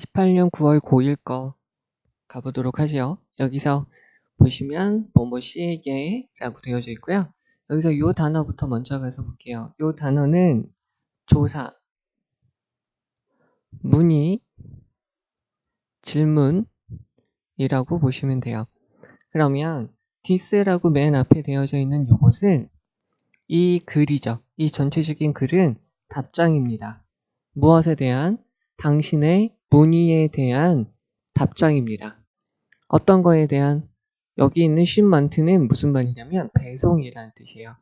18년 9월 고1 거 가보도록 하죠. 여기서 보시면 뭐뭐시에게 라고 되어져 있고요. 여기서 이 단어부터 먼저 가서 볼게요. 이 단어는 조사, 문의, 질문이라고 보시면 돼요. 그러면 this라고 맨 앞에 되어져 있는 이것은 이 글이죠. 이 전체적인 글은 답장입니다. 무엇에 대한? 당신의 문의에 대한 답장입니다. 어떤 거에 대한? 여기 있는 shipment는 무슨 말이냐면 배송이라는 뜻이에요.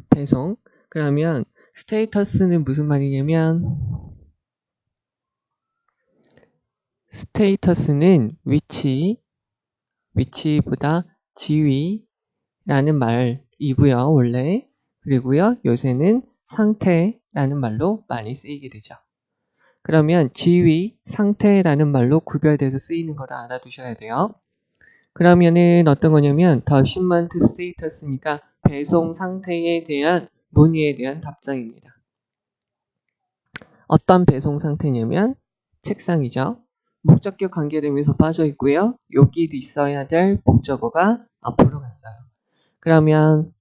배송. 그러면 status는 무슨 말이냐면 status는 위치보다 지위라는 말이고요. 원래. 그리고요. 요새는 상태라는 말로 많이 쓰이게 되죠. 그러면 지위, 상태라는 말로 구별돼서 쓰이는 걸 알아두셔야 돼요. 그러면은 어떤 거냐면 the shipment status니까 배송 상태에 대한 문의에 대한 답장입니다. 어떤 배송 상태냐면 책상이죠. 목적격 관계대명사 빠져 있고요. 여기 있어야 될 목적어가 앞으로 갔어요. 그러면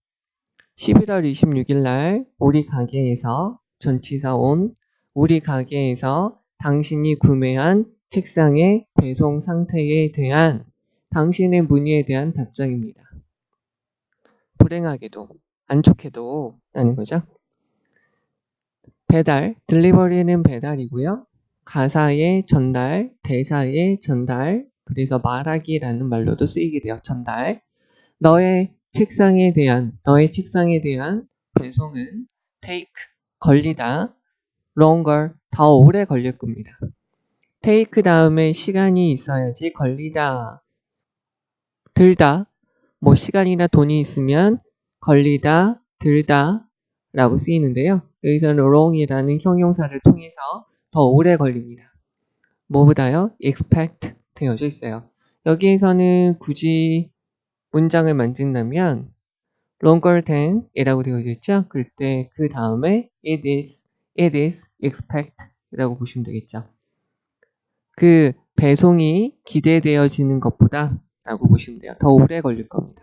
11월 26일 날 우리 가게에서 전치사 온 우리 가게에서 당신이 구매한 책상의 배송 상태에 대한 당신의 문의에 대한 답장입니다. 불행하게도 안 좋게도 라는 거죠. 배달, 딜리버리는 배달이고요. 가사의 전달, 대사의 전달, 그래서 말하기라는 말로도 쓰이게 돼요. 전달. 너의 책상에 대한 배송은 take, 걸리다, longer, 더 오래 걸릴 겁니다. take 다음에 시간이 있어야지 걸리다, 들다, 뭐 시간이나 돈이 있으면 걸리다, 들다 라고 쓰이는데요. 여기서는 long이라는 형용사를 통해서 더 오래 걸립니다. 뭐보다요? expect 되어져 있어요. 여기에서는 굳이 문장을 만든다면 longer than 이라고 되어져 있죠. 그럴 때 그 다음에 it is expect 이라고 보시면 되겠죠. 그 배송이 기대되어지는 것보다 라고 보시면 돼요. 더 오래 걸릴 겁니다.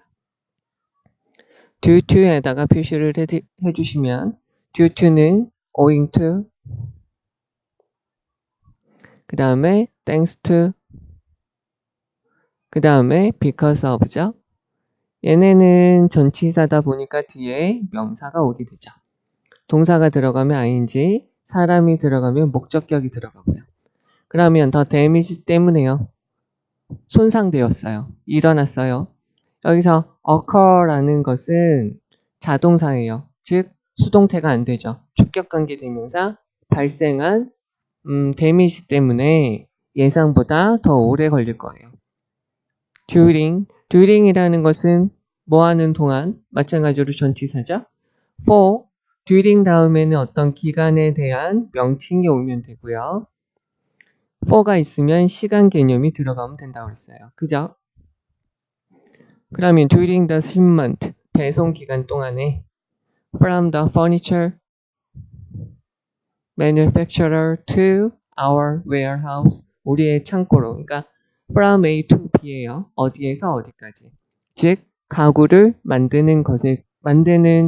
due to에다가 표시를 해주시면 due to는 owing to 그 다음에 thanks to 그 다음에 because of죠. 얘네는 전치사다 보니까 뒤에 명사가 오게 되죠. 동사가 들어가면 ing, 사람이 들어가면 목적격이 들어가고요. 그러면 더 damage 때문에요. 손상되었어요. 일어났어요. 여기서 occur라는 것은 자동사예요. 즉 수동태가 안 되죠. 주격관계 대명사 발생한 데미지 때문에 예상보다 더 오래 걸릴 거예요. during이라는 것은 뭐 하는 동안 마찬가지로 전치사죠. for during 다음에는 어떤 기간에 대한 명칭이 오면 되고요. for가 있으면 시간 개념이 들어가면 된다고 그랬어요. 그죠? 그러면 during the shipment 배송 기간 동안에 from the furniture manufacturer to our warehouse 우리의 창고로 그러니까 from A to B예요. 어디에서 어디까지. 즉 가구를 만드는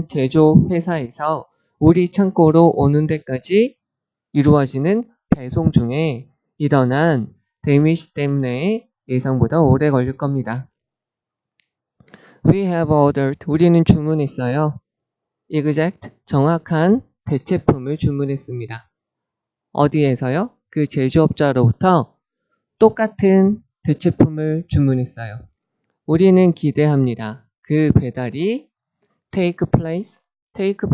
제조 회사에서 우리 창고로 오는 데까지 이루어지는 배송 중에 일어난 데미지 때문에 예상보다 오래 걸릴 겁니다. We have ordered. 우리는 주문했어요. exact, 정확한 대체품을 주문했습니다. 어디에서요? 그 제조업자로부터 똑같은 대체품을 주문했어요. 우리는 기대합니다. 그 배달이 take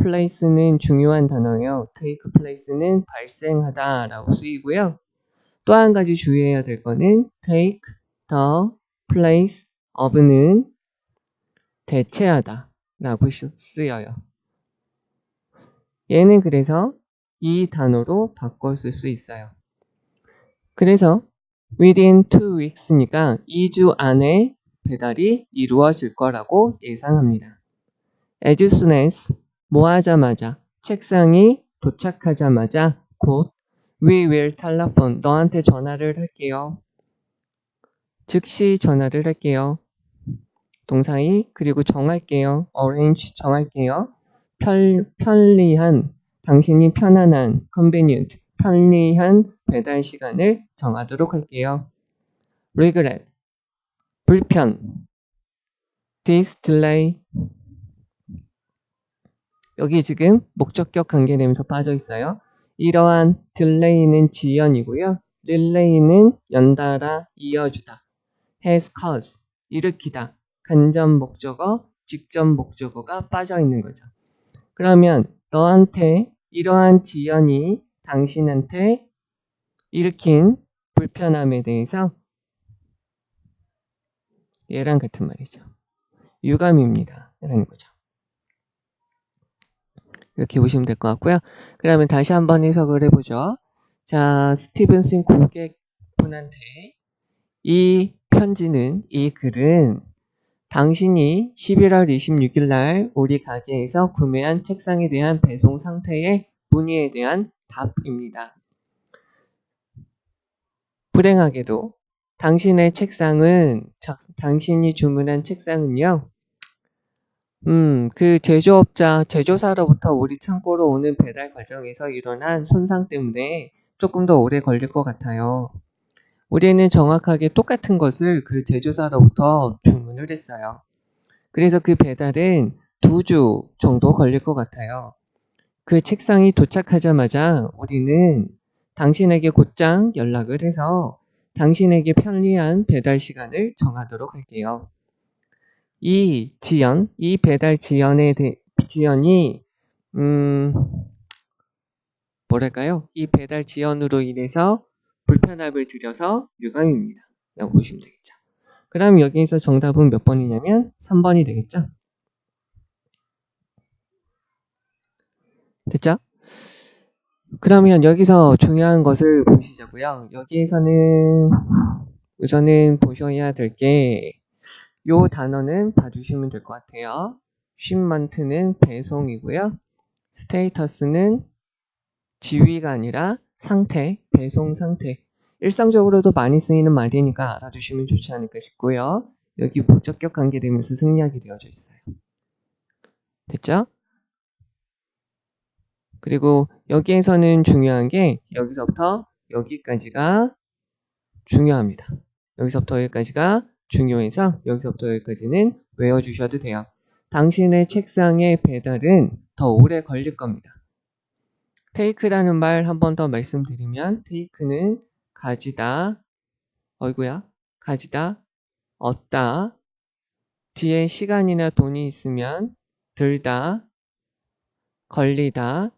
place는 중요한 단어예요. take place는 발생하다 라고 쓰이고요. 또 한 가지 주의해야 될 거는 take the place of는 대체하다 라고 쓰여요. 얘는 그래서 이 단어로 바꿔 쓸 수 있어요. 그래서 within 2 weeks니까 2주 안에 배달이 이루어질 거라고 예상합니다. as soon as 뭐 하자마자 책상이 도착하자마자 곧 We will telephone. 너한테 전화를 할게요. 즉시 전화를 할게요. 동사이 그리고 정할게요. arrange 정할게요. 편리한 당신이 편안한 convenient 편리한 배달 시간을 정하도록 할게요. regret 불편 this delay 여기 지금 목적격 관계되면서 빠져 있어요. 이러한 delay는 지연이고요. relay는 연달아 이어주다. has caused 일으키다. 간접 목적어, 직접 목적어가 빠져 있는 거죠. 그러면 너한테 이러한 지연이 당신한테 일으킨 불편함에 대해서 얘랑 같은 말이죠. 유감입니다. 라는 거죠. 이렇게 보시면 될 것 같고요. 그러면 다시 한번 해석을 해보죠. 자, 스티븐슨 고객분한테 이 편지는, 이 글은 당신이 11월 26일 날 우리 가게에서 구매한 책상에 대한 배송 상태의 문의에 대한 답입니다. 불행하게도 당신의 책상은, 당신이 주문한 책상은요, 그 제조사로부터 우리 창고로 오는 배달 과정에서 일어난 손상 때문에 조금 더 오래 걸릴 것 같아요. 우리는 정확하게 똑같은 것을 그 제조사로부터 주문을 했어요. 그래서 그 배달은 2주 정도 걸릴 것 같아요. 그 책상이 도착하자마자 우리는 당신에게 곧장 연락을 해서 당신에게 편리한 배달 시간을 정하도록 할게요. 이 배달 지연이 뭐랄까요? 이 배달 지연으로 인해서 불편함을 드려서 유감입니다. 라고 보시면 되겠죠. 그럼 여기에서 정답은 몇 번이냐면 3번이 되겠죠? 됐죠? 그러면 여기서 중요한 것을 보시자고요. 여기에서는 우선은 보셔야 될 게 요 단어는 봐주시면 될 것 같아요. shipment는 배송이고요. 스테이터스는 지위가 아니라 상태, 배송 상태. 일상적으로도 많이 쓰이는 말이니까 알아두시면 좋지 않을까 싶고요. 여기 목적격 관계되면서 생략이 되어져 있어요. 됐죠? 그리고 여기에서는 중요한 게 여기서부터 여기까지가 중요합니다. 여기서부터 여기까지가 중요해서 여기서부터 여기까지는 외워주셔도 돼요. 당신의 책상의 배달은 더 오래 걸릴 겁니다. take라는 말 한 번 더 말씀드리면 take는 가지다, 가지다, 얻다, 뒤에 시간이나 돈이 있으면 들다, 걸리다,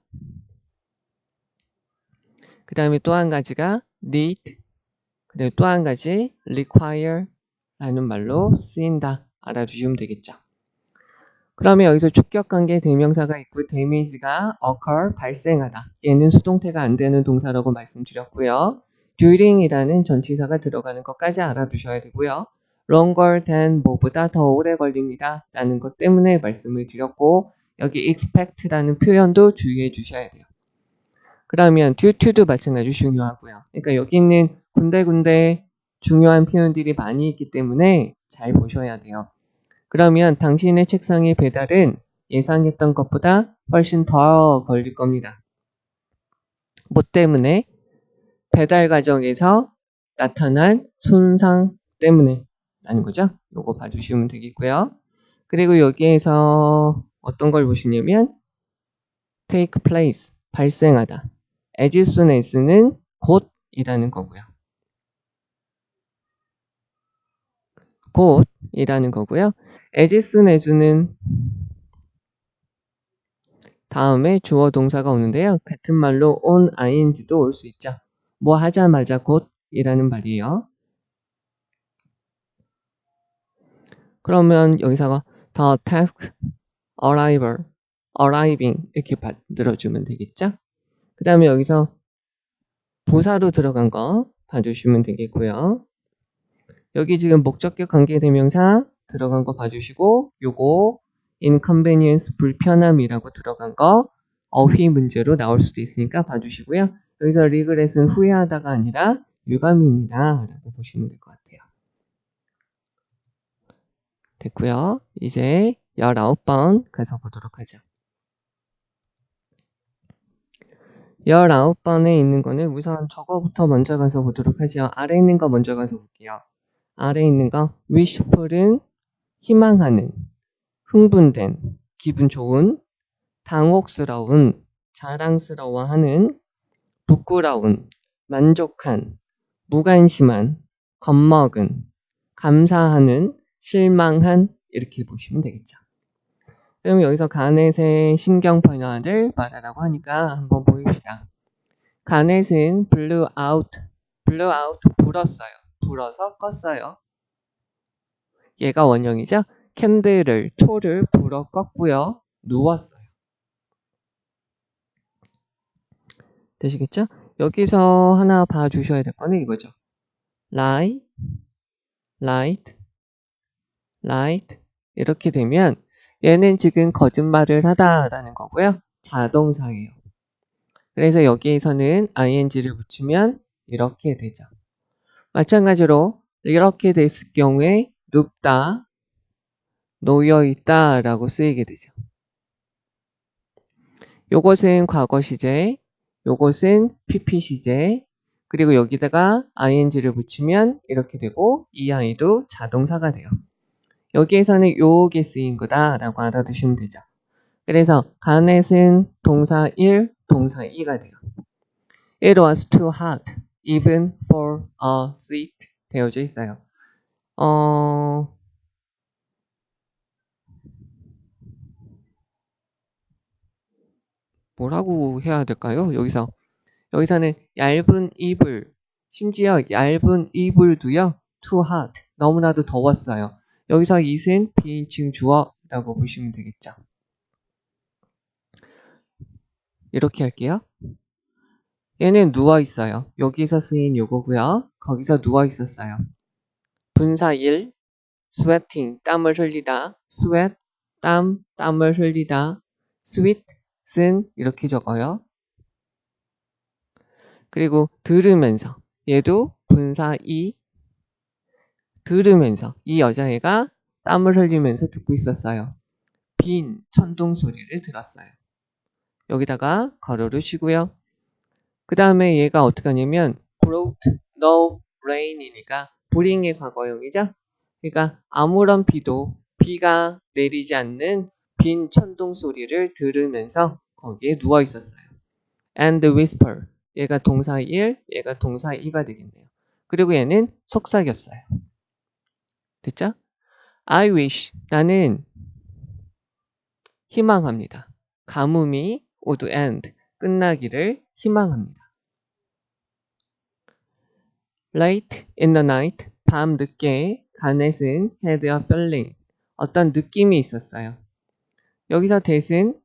그 다음에 또 한 가지가 need, 그 다음에 또 한 가지 require 라는 말로 쓰인다. 알아두시면 되겠죠. 그러면 여기서 주격관계 대명사가 있고 damage가 occur, 발생하다. 얘는 수동태가 안 되는 동사라고 말씀드렸고요. during이라는 전치사가 들어가는 것까지 알아두셔야 되고요. longer than 뭐보다 더 오래 걸립니다. 라는 것 때문에 말씀을 드렸고 여기 expect라는 표현도 주의해 주셔야 돼요. 그러면 due to도 마찬가지로 중요하고요. 그러니까 여기 있는 군데군데 중요한 표현들이 많이 있기 때문에 잘 보셔야 돼요. 그러면 당신의 책상의 배달은 예상했던 것보다 훨씬 더 걸릴 겁니다. 뭐 때문에? 배달 과정에서 나타난 손상 때문에 라는 거죠. 요거 봐주시면 되겠고요. 그리고 여기에서 어떤 걸 보시냐면 take place, 발생하다. as soon as는 곧이라는 거고요. 곧이라는 거고요. as soon as는 다음에 주어 동사가 오는데요. 같은 말로 on ing도 올 수 있죠. 뭐 하자마자 곧이라는 말이에요. 그러면 여기서 the task arriving 이렇게 만들어주면 되겠죠. 그 다음에 여기서 부사로 들어간 거 봐주시면 되겠고요. 여기 지금 목적격 관계대명사 들어간 거 봐주시고 요거 inconvenience 불편함이라고 들어간 거 어휘 문제로 나올 수도 있으니까 봐주시고요. 여기서 regret은 후회하다가 아니라 유감입니다. 라고 보시면 될 것 같아요. 됐고요. 이제 19번 가서 보도록 하죠. 19번에 있는 거는 우선 저거부터 먼저 가서 보도록 하죠. 아래 있는 거 먼저 가서 볼게요. 아래 있는 거 wishful은 희망하는, 흥분된, 기분 좋은, 당혹스러운, 자랑스러워하는, 부끄러운, 만족한, 무관심한, 겁먹은, 감사하는, 실망한 이렇게 보시면 되겠죠. 그럼 여기서 가넷의 신경 변화를 말하라고 하니까 한번 보입시다. 가넷은 blew out, 불었어요. 불어서 껐어요. 얘가 원형이죠. 캔들을, 초를 불어 껐고요. 누웠어요. 되시겠죠? 여기서 하나 봐주셔야 될 거는 이거죠. lie, light, light 이렇게 되면 얘는 지금 거짓말을 하다라는 거고요. 자동사예요. 그래서 여기에서는 ing를 붙이면 이렇게 되죠. 마찬가지로 이렇게 됐을 경우에 눕다, 놓여있다 라고 쓰이게 되죠. 요것은 과거 시제, 요것은 PP 시제, 그리고 여기다가 ing를 붙이면 이렇게 되고 이 아이도 자동사가 돼요. 여기에서는 요게 쓰인 거다라고 알아두시면 되죠. 그래서 가넷은 동사 1, 동사 2가 돼요. It was too hot, even for a seat 되어져 있어요. 뭐라고 해야 될까요? 여기서는 얇은 이불, 심지어 얇은 이불도요, too hot, 너무나도 더웠어요. 여기서 it은 비인칭 주어라고 보시면 되겠죠. 이렇게 할게요. 얘는 누워 있어요. 여기서 쓰인 요거고요. 거기서 누워 있었어요. 분사 1, sweating, 땀을 흘리다, sweat, 땀을 흘리다, sweat은 이렇게 적어요. 그리고 들으면서, 얘도 분사 2, 들으면서 이 여자애가 땀을 흘리면서 듣고 있었어요. 빈 천둥 소리를 들었어요. 여기다가 괄호를 치고요. 그 다음에 얘가 어떻게 하냐면 brought no rain이니까 bring의 과거형이죠. 그러니까 아무런 비가 내리지 않는 빈 천둥 소리를 들으면서 거기에 누워 있었어요. And whisper, 얘가 동사 1, 얘가 동사 2가 되겠네요. 그리고 얘는 속삭였어요. 됐죠? I wish, 나는 희망합니다. 가뭄이 would end, 끝나기를 희망합니다. Late in the night, 밤 늦게 가넷은 had a feeling, 어떤 느낌이 있었어요. 여기서 that은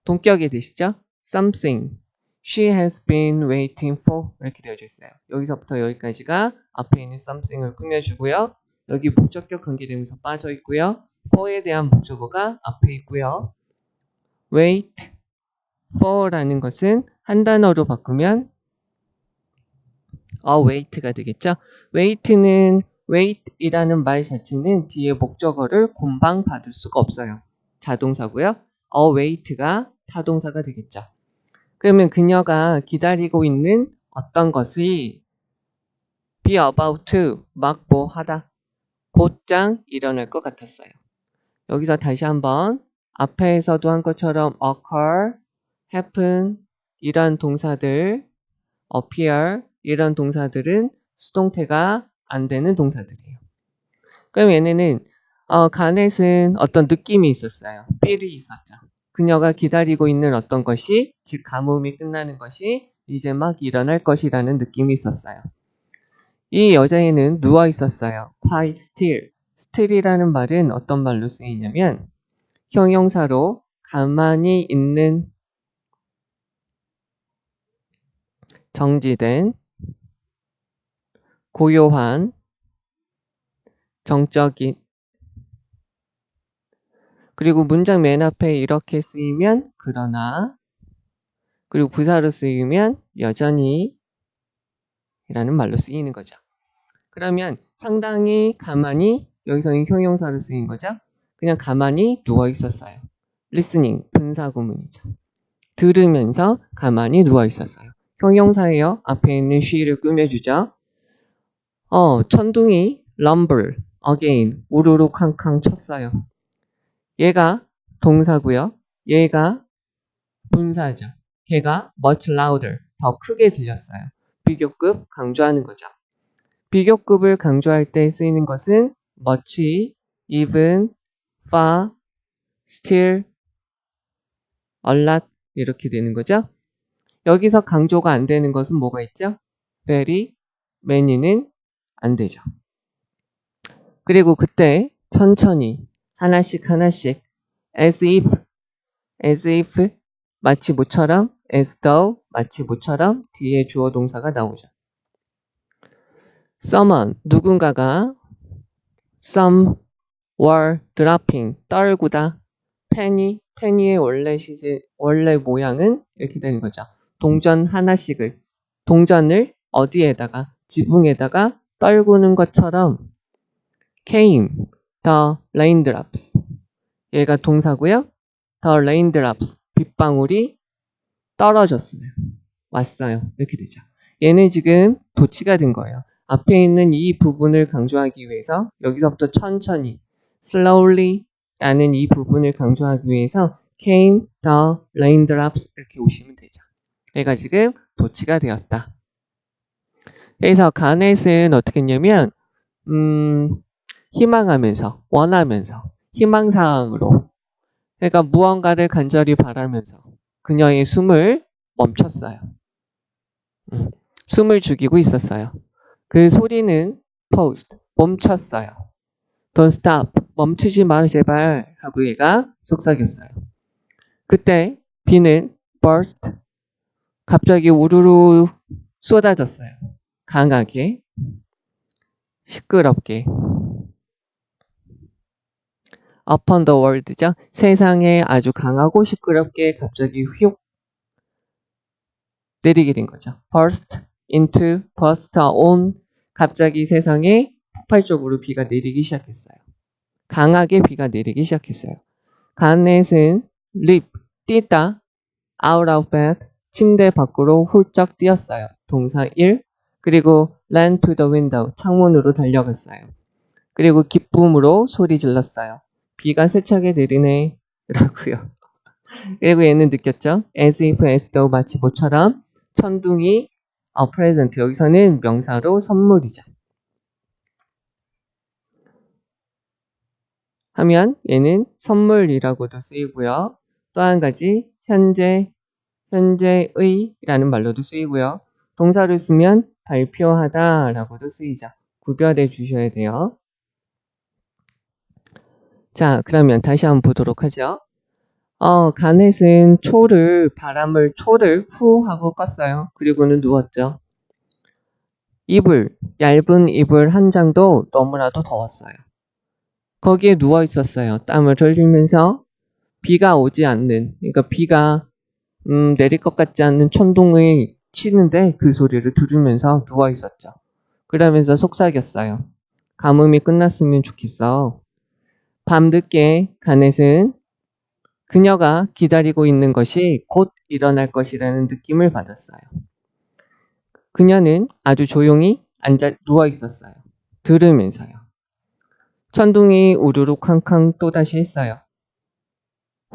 동격이 되시죠? Something, she has been waiting for 이렇게 되어져 있어요. 여기서부터 여기까지가 앞에 있는 something을 꾸며주고요. 여기 목적격 관계대명사 빠져 있고요. for에 대한 목적어가 앞에 있고요. wait for라는 것은 한 단어로 바꾸면 wait가 되겠죠. wait이라는 말 자체는 뒤에 목적어를 곰방 받을 수가 없어요. 자동사고요. wait가 타동사가 되겠죠. 그러면 그녀가 기다리고 있는 어떤 것이 be about to, 막 뭐 하다, 곧장 일어날 것 같았어요. 여기서 다시 한번 앞에서도 한 것처럼 occur, happen 이런 동사들, appear 이런 동사들은 수동태가 안 되는 동사들이에요. 그럼 얘네는 가넷은 어떤 느낌이 있었어요. feel이 있었죠. 그녀가 기다리고 있는 어떤 것이, 즉 가뭄이 끝나는 것이 이제 막 일어날 것이라는 느낌이 있었어요. 이 여자애는 누워 있었어요. quite still. still이라는 말은 어떤 말로 쓰이냐면 형용사로 가만히 있는, 정지된, 고요한, 정적인, 그리고 문장 맨 앞에 이렇게 쓰이면 그러나, 그리고 부사로 쓰이면 여전히 라는 말로 쓰이는 거죠. 그러면 상당히 가만히, 여기서는 형용사로 쓰인 거죠. 그냥 가만히 누워 있었어요. listening, 분사구문이죠. 들으면서 가만히 누워 있었어요. 형용사예요. 앞에 있는 she를 꾸며주죠. 천둥이 rumble, again, 우르르 캉캉 쳤어요. 얘가 동사고요. 얘가 분사죠. 걔가 much louder, 더 크게 들렸어요. 비교급 강조하는 거죠. 비교급을 강조할 때 쓰이는 것은 much, even, far, still, a lot 이렇게 되는 거죠. 여기서 강조가 안 되는 것은 뭐가 있죠? very, many는 안 되죠. 그리고 그때 천천히 하나씩 하나씩 as if 마치 모처럼, as though 마치 모처럼 뒤에 주어 동사가 나오죠. someone 누군가가 some were dropping 떨구다 penny의 원래 모양은 이렇게 되는 거죠. 동전을 어디에다가 지붕에다가 떨구는 것처럼 came the raindrops 얘가 동사고요. the raindrops 빗방울이 떨어졌어요. 왔어요. 이렇게 되죠. 얘는 지금 도치가 된 거예요. 앞에 있는 이 부분을 강조하기 위해서 여기서부터 천천히 slowly 라는 이 부분을 강조하기 위해서 came the raindrops 이렇게 오시면 되죠. 얘가 지금 도치가 되었다. 그래서 가넷은 어떻게 했냐면 희망하면서 원하면서 희망사항으로 그러니까 무언가를 간절히 바라면서 그녀의 숨을 멈췄어요. 숨을 죽이고 있었어요. 그 소리는 paused, 멈췄어요. Don't stop, 멈추지 마 제발 하고 얘가 속삭였어요. 그때 비는 burst, 갑자기 우르르 쏟아졌어요. 강하게, 시끄럽게. upon the world죠. 세상에 아주 강하고 시끄럽게 갑자기 휙 내리게 된 거죠. burst on 갑자기 세상에 폭발적으로 비가 내리기 시작했어요. 강하게 비가 내리기 시작했어요. 가넷은 leap 뛰다 out of bed 침대 밖으로 훌쩍 뛰었어요. 동사 1 그리고 ran to the window 창문으로 달려갔어요. 그리고 기쁨으로 소리 질렀어요. 비가 세차게 내리네 라고요. 그리고 얘는 느꼈죠. as if as though 마치 모처럼 천둥이 present 여기서는 명사로 선물이죠. 하면 얘는 선물이라고도 쓰이고요. 또 한 가지 현재의 라는 말로도 쓰이고요. 동사를 쓰면 발표하다 라고도 쓰이죠. 구별해 주셔야 돼요. 자, 그러면 다시 한번 보도록 하죠. 가넷은 바람을 후 하고 껐어요. 그리고는 누웠죠. 얇은 이불 한 장도 너무나도 더웠어요. 거기에 누워 있었어요. 땀을 흘리면서 비가 오지 않는, 그러니까 비가 내릴 것 같지 않는 천둥이 치는데 그 소리를 들으면서 누워 있었죠. 그러면서 속삭였어요. 가뭄이 끝났으면 좋겠어. 밤늦게 가넷은 그녀가 기다리고 있는 것이 곧 일어날 것이라는 느낌을 받았어요. 그녀는 아주 조용히 누워 있었어요. 들으면서요. 천둥이 우르르 쾅쾅 또다시 했어요.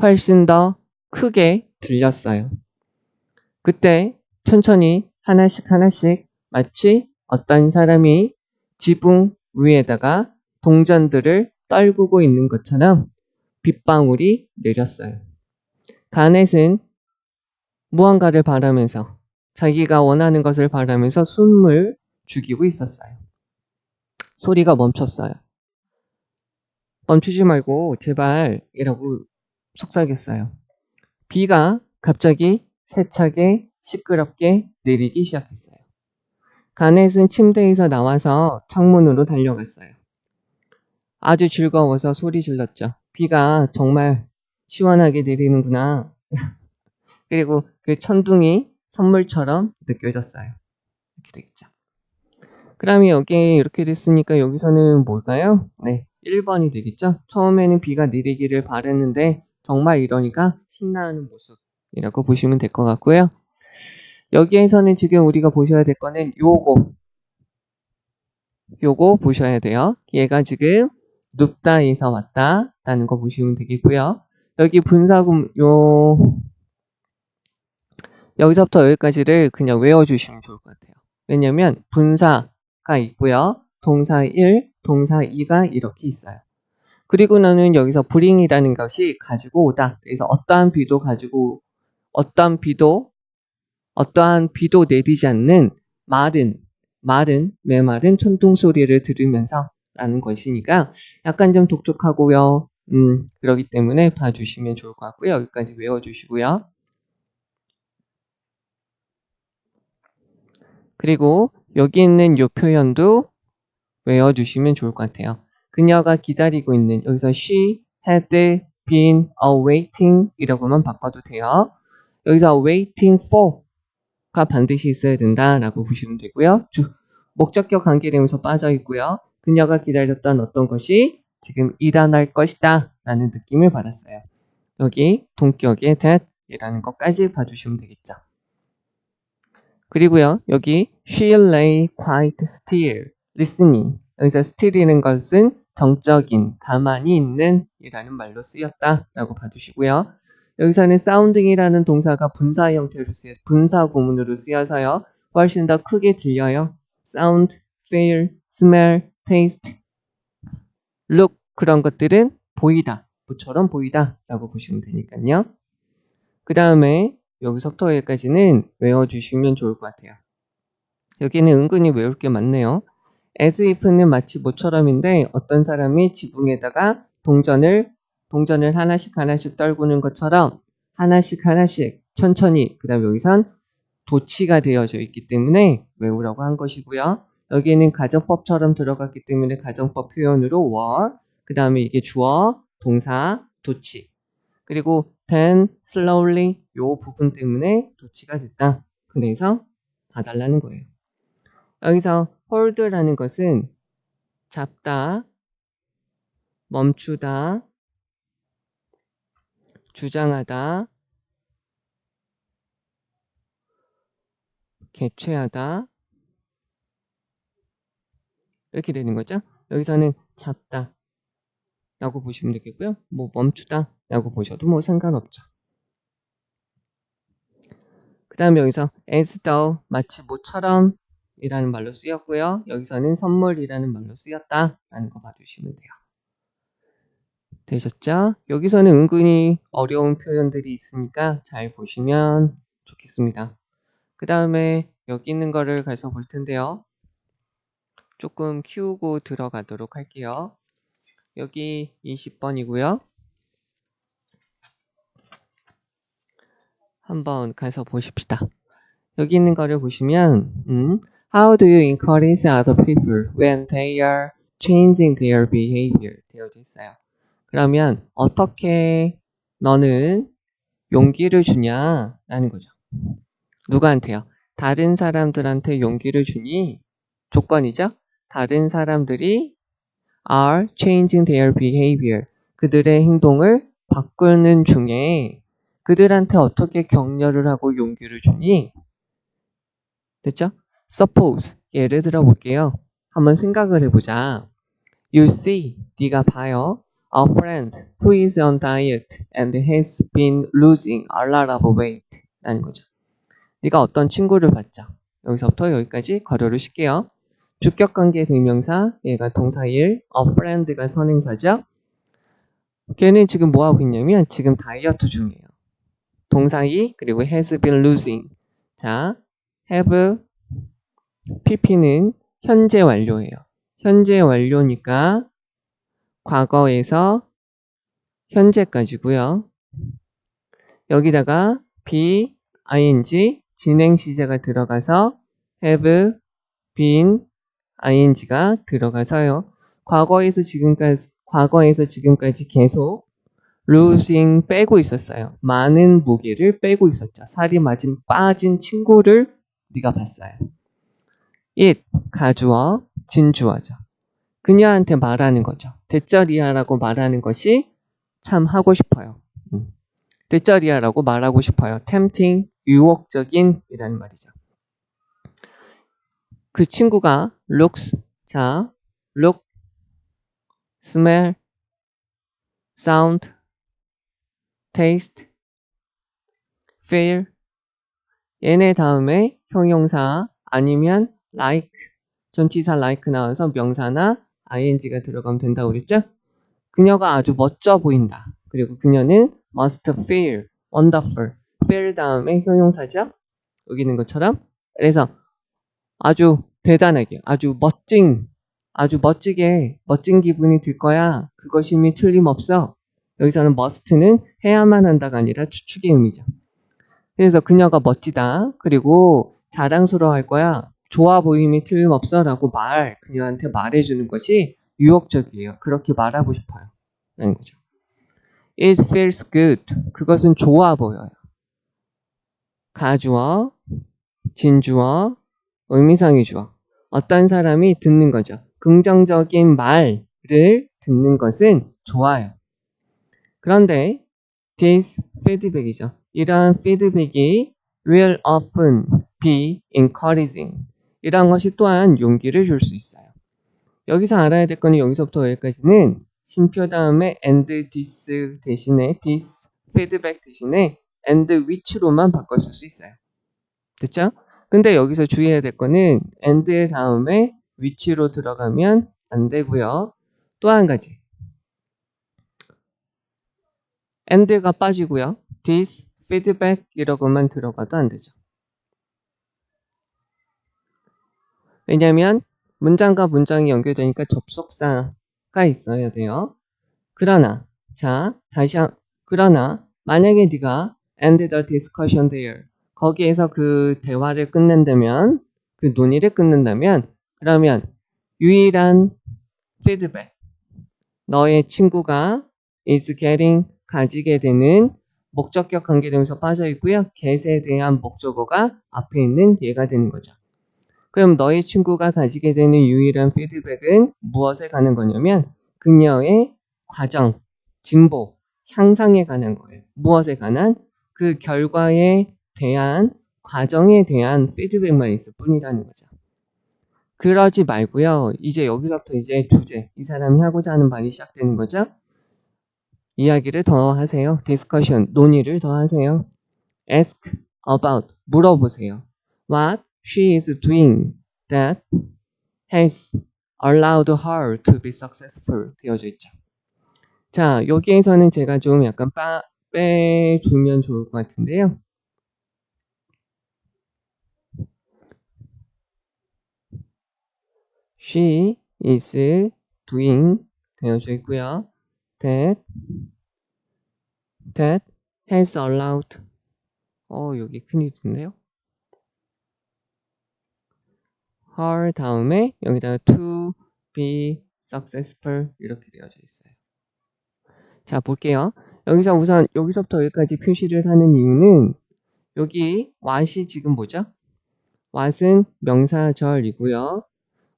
훨씬 더 크게 들렸어요. 그때 천천히 하나씩 마치 어떤 사람이 지붕 위에다가 동전들을 떨구고 있는 것처럼 빗방울이 내렸어요. 가넷은 무언가를 바라면서 자기가 원하는 것을 바라면서 숨을 죽이고 있었어요. 소리가 멈췄어요. 멈추지 말고 제발 이라고 속삭였어요. 비가 갑자기 세차게 시끄럽게 내리기 시작했어요. 가넷은 침대에서 나와서 창문으로 달려갔어요. 아주 즐거워서 소리 질렀죠. 비가 정말 시원하게 내리는구나. 그리고 그 천둥이 선물처럼 느껴졌어요. 이렇게 되겠죠. 그러면 여기 이렇게 됐으니까 여기서는 뭘까요? 네, 1번이 되겠죠. 처음에는 비가 내리기를 바랬는데 정말 이러니까 신나하는 모습이라고 보시면 될 것 같고요. 여기에서는 지금 우리가 보셔야 될 거는 요거 보셔야 돼요. 얘가 지금 눕다에서 왔다라는 거 보시면 되겠고요. 여기 분사금 여기서부터 여기까지를 그냥 외워주시면 좋을 것 같아요. 왜냐면 분사가 있고요. 동사 1, 동사 2가 이렇게 있어요. 그리고 나는 여기서 bring이라는 것이 가지고 오다. 그래서 어떠한 비도 내리지 않는 메마른 천둥 소리를 들으면서 라는 것이니까 약간 좀 독특하고요. 그렇기 때문에 봐주시면 좋을 것 같고요. 여기까지 외워주시고요. 그리고 여기 있는 이 표현도 외워주시면 좋을 것 같아요. 그녀가 기다리고 있는, 여기서 she had been awaiting 이라고만 바꿔도 돼요. 여기서 waiting for가 반드시 있어야 된다라고 보시면 되고요. 목적격 관계되면서 빠져 있고요. 그녀가 기다렸던 어떤 것이 지금 일어날 것이다 라는 느낌을 받았어요. 여기 동격의 that 이라는 것까지 봐주시면 되겠죠. 그리고요, 여기 she lay quite still, listening. 여기서 still이라는 것은 정적인, 가만히 있는 이라는 말로 쓰였다라고 봐주시고요. 여기서는 sounding이라는 동사가 분사 형태로 분사 구문으로 쓰여서요, 훨씬 더 크게 들려요. sound, feel, smell, taste, look 그런 것들은 보이다, 부처럼 보이다라고 보시면 되니까요. 그 다음에 여기서부터 여기까지는 외워주시면 좋을 것 같아요. 여기는 은근히 외울 게 많네요. as if는 마치 모처럼인데 어떤 사람이 지붕에다가 동전을 하나씩 떨구는 것처럼 하나씩 천천히, 그 다음에 여기선 도치가 되어져 있기 때문에 외우라고 한 것이고요. 여기에는 가정법처럼 들어갔기 때문에 가정법 표현으로 were, 그 다음에 이게 주어, 동사, 도치, 그리고 then slowly 요 부분 때문에 도치가 됐다. 그래서 봐달라는 거예요. 여기서 hold라는 것은 잡다, 멈추다, 주장하다, 개최하다 이렇게 되는 거죠. 여기서는 잡다 라고 보시면 되겠고요. 뭐 멈추다 라고 보셔도 뭐 상관없죠. 그 다음에 여기서 as though 마치 모처럼 이라는 말로 쓰였고요. 여기서는 선물이라는 말로 쓰였다 라는 거 봐주시면 돼요. 되셨죠? 여기서는 은근히 어려운 표현들이 있으니까 잘 보시면 좋겠습니다. 그 다음에 여기 있는 거를 가서 볼 텐데요. 조금 키우고 들어가도록 할게요. 여기 20번이고요. 한번 가서 보십시다. 여기 있는 거를 보시면 How do you encourage other people when they are changing their behavior? 되어져 있어요. 그러면 어떻게 너는 용기를 주냐? 라는 거죠. 누구한테요? 다른 사람들한테 용기를 주니? 조건이죠? 다른 사람들이 are changing their behavior. 그들의 행동을 바꾸는 중에 그들한테 어떻게 격려를 하고 용기를 주니? 됐죠? Suppose. 예를 들어 볼게요. 한번 생각을 해보자. You see, 네가 봐요. A friend who is on diet and has been losing a lot of weight. 라는 거죠. 네가 어떤 친구를 봤죠. 여기서부터 여기까지 괄호를 쉴게요. 주격관계 대명사, 얘가 동사 1, a friend가 선행사죠. 걔는 지금 뭐하고 있냐면 지금 다이어트 중이에요. 동사 2, 그리고 has been losing. 자, have, pp는 현재 완료예요. 현재 완료니까 과거에서 현재까지고요. 여기다가 be, ing, 진행 시제가 들어가서 have been, ing가 들어가서요. 과거에서 지금까지 계속 losing 빼고 있었어요. 많은 무게를 빼고 있었죠. 살이 빠진 친구를 우리가 봤어요. it 가주어, 진주어죠. 그녀한테 말하는 거죠. 대절이야라고 말하는 것이 참 하고 싶어요. 대절이야라고 말하고 싶어요. tempting, 유혹적인 이라는 말이죠. 그 친구가 looks, 자, look, smell, sound, taste, feel 얘네 다음에 형용사 아니면 like, 전치사 like 나와서 명사나 ing가 들어가면 된다고 그랬죠? 그녀가 아주 멋져 보인다. 그리고 그녀는 must feel wonderful. feel 다음에 형용사죠? 여기 있는 것처럼. 그래서 아주 대단하게, 아주 멋지게, 멋진 기분이 들 거야. 그것이 이미 틀림없어. 여기서는 must는 해야만 한다가 아니라 추측의 의미죠. 그래서 그녀가 멋지다. 그리고 자랑스러워할 거야. 좋아 보임이 틀림없어 라고 그녀한테 말해주는 것이 유혹적이에요. 그렇게 말하고 싶어요. 라는 거죠. It feels good. 그것은 좋아 보여요. 가주어, 진주어, 의미상의 주어. 어떤 사람이 듣는 거죠. 긍정적인 말을 듣는 것은 좋아요. 그런데 this feedback이죠. 이러한 피드백이 will often be encouraging. 이러한 것이 또한 용기를 줄 수 있어요. 여기서 알아야 될 거는 여기서부터 여기까지는 쉼표 다음에 and this 대신에 this feedback 대신에 and which로만 바꿨을 수 있어요. 됐죠? 근데 여기서 주의해야 될 거는 and의 다음에 which로 들어가면 안 되고요. 또 한 가지. and가 빠지고요. this feedback 이라고만 들어가도 안 되죠. 왜냐하면 문장과 문장이 연결되니까 접속사가 있어야 돼요. 그러나 만약에 네가 end the discussion there 거기에서 그 대화를 끝낸다면 그 논의를 끝낸다면 그러면 유일한 피드백 너의 친구가 is getting 가지게 되는 목적격 관계대명사 빠져 있고요. get에 대한 목적어가 앞에 있는 얘가 되는 거죠. 그럼 너의 친구가 가지게 되는 유일한 피드백은 무엇에 관한 거냐면 그녀의 과정, 진보, 향상에 관한 거예요. 무엇에 관한? 그 결과에 대한 과정에 대한 피드백만 있을 뿐이라는 거죠. 그러지 말고요. 이제 여기서부터 이제 주제, 이 사람이 하고자 하는 말이 시작되는 거죠. 이야기를 더 하세요. discussion, 논의를 더 하세요. ask about, 물어보세요. What she is doing that has allowed her to be successful 되어져 있죠. 자, 여기에서는 제가 좀 약간 빼주면 좋을 것 같은데요. She is doing 되어져 있고요. That has allowed 여기 큰일인데요. her 다음에 여기다가 to be successful 이렇게 되어져 있어요. 자, 볼게요. 여기서 우선 여기서부터 여기까지 표시를 하는 이유는 여기 what이 지금 뭐죠? what은 명사절이고요.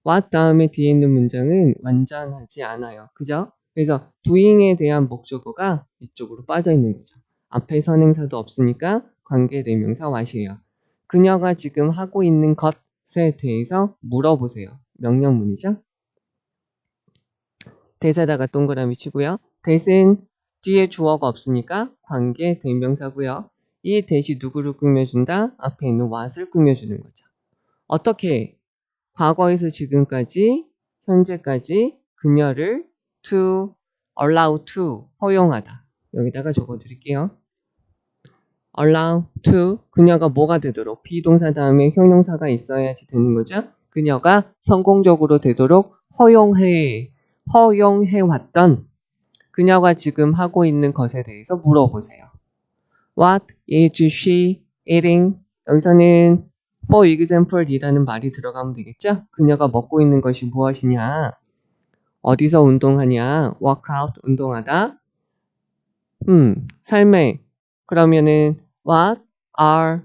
what 다음에 뒤에 있는 문장은 완전하지 않아요. 그죠? 그래서 doing에 대한 목적어가 이쪽으로 빠져 있는 거죠. 앞에 선행사도 없으니까 관계대명사 what이에요. 그녀가 지금 하고 있는 것에 대해서 물어보세요. 명령문이죠. 대사다가 동그라미 치고요. 대신 뒤에 주어가 없으니까 관계대명사고요. 이 대시 누구를 꾸며준다? 앞에 있는 what을 꾸며주는 거죠. 어떻게? 과거에서 지금까지, 현재까지 그녀를 to, allow to, 허용하다. 여기다가 적어드릴게요. allow to, 그녀가 뭐가 되도록, 비동사 다음에 형용사가 있어야지 되는 거죠. 그녀가 성공적으로 되도록 허용해왔던 그녀가 지금 하고 있는 것에 대해서 물어보세요. What is she eating? 여기서는 for example 이라는 말이 들어가면 되겠죠? 그녀가 먹고 있는 것이 무엇이냐? 어디서 운동하냐? workout, 운동하다. 삶의 그러면은 what are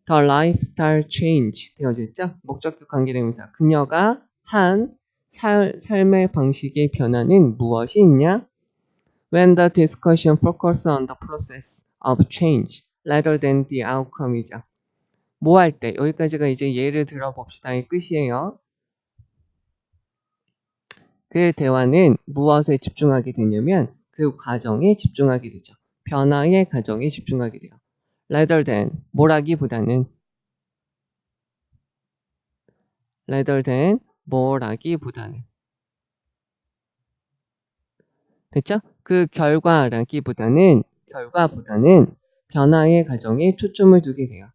the lifestyle change 되어져 있죠? 목적격 관계대명사. 그녀가 한 삶의 방식의 변화는 무엇이 있냐? When the discussion focuses on the process of change rather than the outcome이죠. 뭐 할 때? 여기까지가 이제 예를 들어봅시다의 끝이에요. 그 대화는 무엇에 집중하게 되냐면 그 과정에 집중하게 되죠. 변화의 과정에 집중하게 돼요. rather than 뭐라기보다는 됐죠? 그 결과라기보다는 변화의 과정에 초점을 두게 돼요.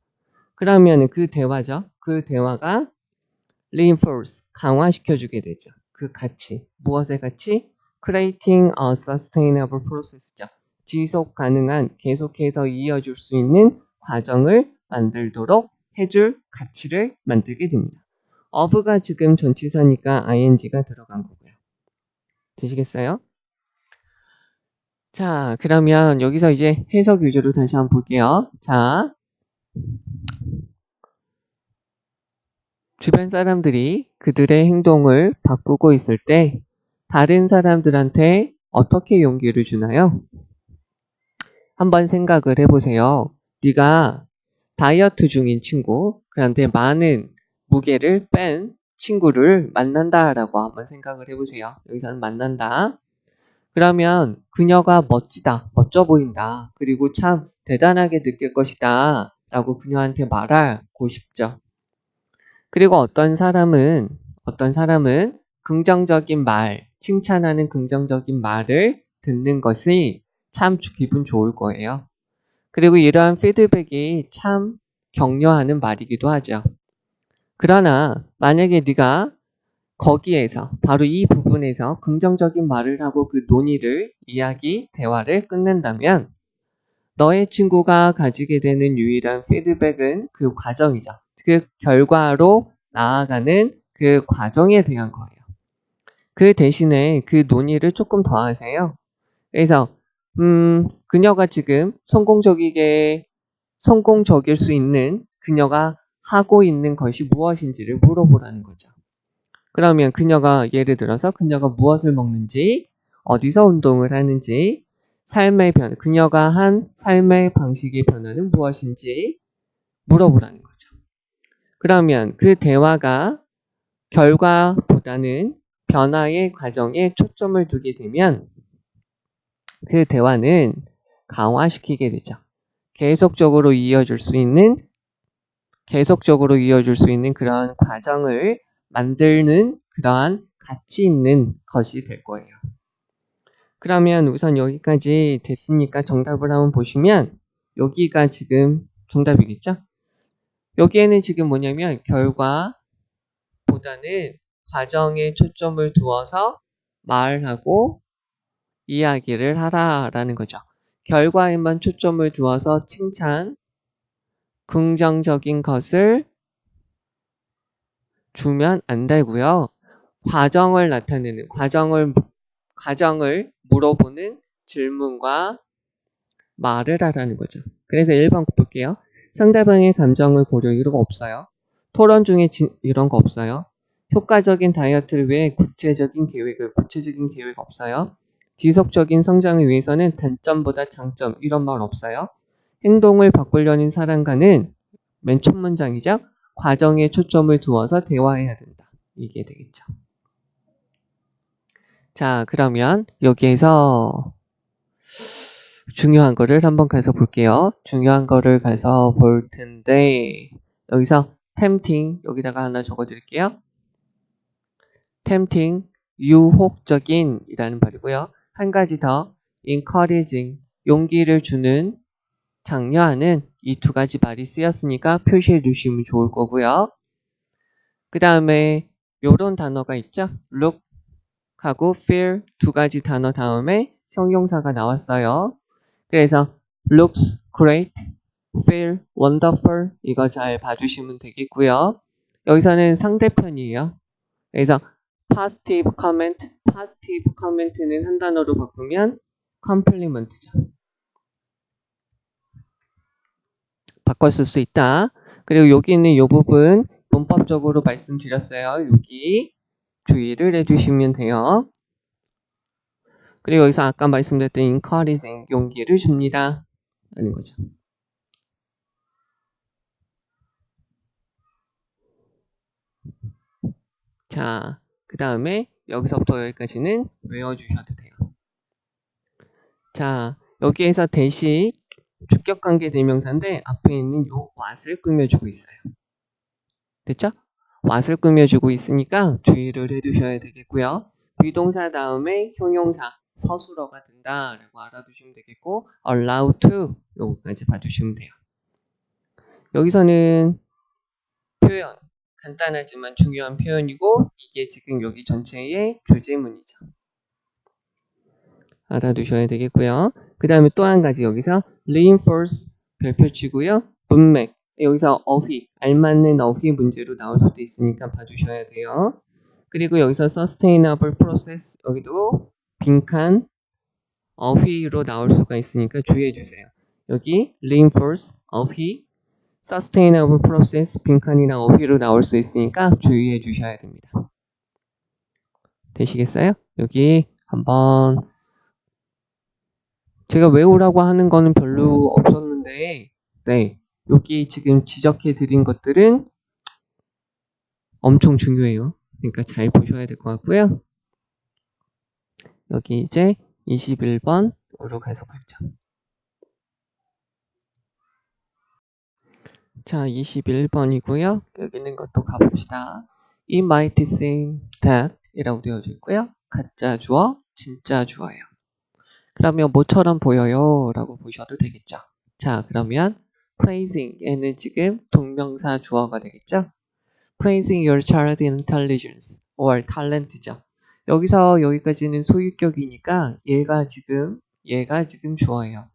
그러면 그 대화죠. 그 대화가 reinforce 강화시켜주게 되죠. 그 가치 무엇의 가치? Creating a sustainable process죠. 지속 가능한 계속해서 이어질 수 있는 과정을 만들도록 해줄 가치를 만들게 됩니다. of가 지금 전치사니까 ing가 들어간 거고요. 되시겠어요? 자, 그러면 여기서 이제 해석 위주로 다시 한번 볼게요. 자, 주변 사람들이 그들의 행동을 바꾸고 있을 때 다른 사람들한테 어떻게 용기를 주나요? 한번 생각을 해보세요. 네가 다이어트 중인 친구, 그런데 많은 무게를 뺀 친구를 만난다라고 한번 생각을 해보세요. 여기서는 만난다. 그러면 그녀가 멋지다, 멋져 보인다, 그리고 참 대단하게 느낄 것이다 라고 그녀한테 말하고 싶죠. 그리고 어떤 사람은 긍정적인 말, 칭찬하는 긍정적인 말을 듣는 것이 참 기분 좋을 거예요. 그리고 이러한 피드백이 참 격려하는 말이기도 하죠. 그러나 만약에 네가 거기에서 바로 이 부분에서 긍정적인 말을 하고 그 논의를 대화를 끝낸다면 너의 친구가 가지게 되는 유일한 피드백은 그 과정이죠. 그 결과로 나아가는 그 과정에 대한 거예요. 그 대신에 그 논의를 조금 더 하세요. 그래서 그녀가 지금 성공적일 수 있는 그녀가 하고 있는 것이 무엇인지를 물어보라는 거죠. 그러면 예를 들어서 그녀가 무엇을 먹는지, 어디서 운동을 하는지, 그녀가 한 삶의 방식의 변화는 무엇인지 물어보라는 거죠. 그러면 그 대화가 결과보다는 변화의 과정에 초점을 두게 되면 그 대화는 강화시키게 되죠. 계속적으로 이어질 수 있는 그러한 과정을 만드는 그러한 가치 있는 것이 될 거예요. 그러면 우선 여기까지 됐으니까 정답을 한번 보시면 여기가 지금 정답이겠죠? 여기에는 지금 뭐냐면 결과보다는 과정에 초점을 두어서 말하고 이야기를 하라라는 거죠. 결과에만 초점을 두어서 칭찬, 긍정적인 것을 주면 안 되고요. 과정을 물어보는 질문과 말을 하라는 거죠. 그래서 1번 볼게요. 상대방의 감정을 고려 이런 거 없어요. 토론 중에 이런 거 없어요. 효과적인 다이어트를 위해 구체적인 계획 없어요. 지속적인 성장을 위해서는 단점보다 장점 이런 말 없어요. 행동을 바꾸려는 사람과는 맨 첫 문장이죠. 과정에 초점을 두어서 대화해야 된다. 이게 되겠죠. 자, 그러면 여기에서 중요한 거를 한번 가서 볼게요. 중요한 거를 가서 볼 텐데 여기서 tempting 여기다가 하나 적어드릴게요. tempting 유혹적인 이라는 말이고요. 한 가지 더 encouraging 용기를 주는 장려하는 이 두 가지 말이 쓰였으니까 표시해 주시면 좋을 거고요. 그 다음에 요런 단어가 있죠. look 하고 feel 두 가지 단어 다음에 형용사가 나왔어요. 그래서 looks great, feel wonderful 이거 잘 봐주시면 되겠고요. 여기서는 상대편이에요. 그래서 positive comment는 한 단어로 바꾸면 compliment죠. 바꿔 쓸 수 있다. 그리고 여기 있는 이 부분 문법적으로 말씀드렸어요. 여기 주의를 해주시면 돼요. 그리고 여기서 아까 말씀드렸던 encouraging, 용기를 줍니다. 라는 거죠. 자, 그 다음에 여기서부터 여기까지는 외워주셔도 돼요. 자, 여기에서 대시 주격관계 대명사인데 앞에 있는 요 what을 꾸며주고 있어요. 됐죠? what을 꾸며주고 있으니까 주의를 해두셔야 되겠고요. 비동사 다음에 형용사 서술어가 된다라고 알아두시면 되겠고 allow to 요거까지 봐주시면 돼요. 여기서는 표현 간단하지만 중요한 표현이고 이게 지금 여기 전체의 주제문이죠. 알아두셔야 되겠고요. 그 다음에 또 한 가지 여기서 reinforce 별표치고요. 문맥 여기서 어휘 알맞는 어휘 문제로 나올 수도 있으니까 봐주셔야 돼요. 그리고 여기서 sustainable process 여기도 빈칸 어휘로 나올 수가 있으니까 주의해 주세요. 여기 reinforce 어휘 sustainable process 빈칸이나 어휘로 나올 수 있으니까 주의해 주셔야 됩니다. 되시겠어요? 여기 한번 제가 외우라고 하는 거는 별로 없었는데 네 여기 지금 지적해 드린 것들은 엄청 중요해요. 그러니까 잘 보셔야 될 것 같고요. 여기 이제 21번으로 가서 보자. 자, 21번이고요. 여기 있는 것도 가봅시다. It might seem that 이라고 되어져 있고요. 가짜 주어, 진짜 주어예요. 그러면 뭐처럼 보여요? 라고 보셔도 되겠죠. 자, 그러면 praising에는 지금 동명사 주어가 되겠죠. Praising your child's intelligence or talent죠. 여기서 여기까지는 소유격이니까 얘가 지금 주어예요.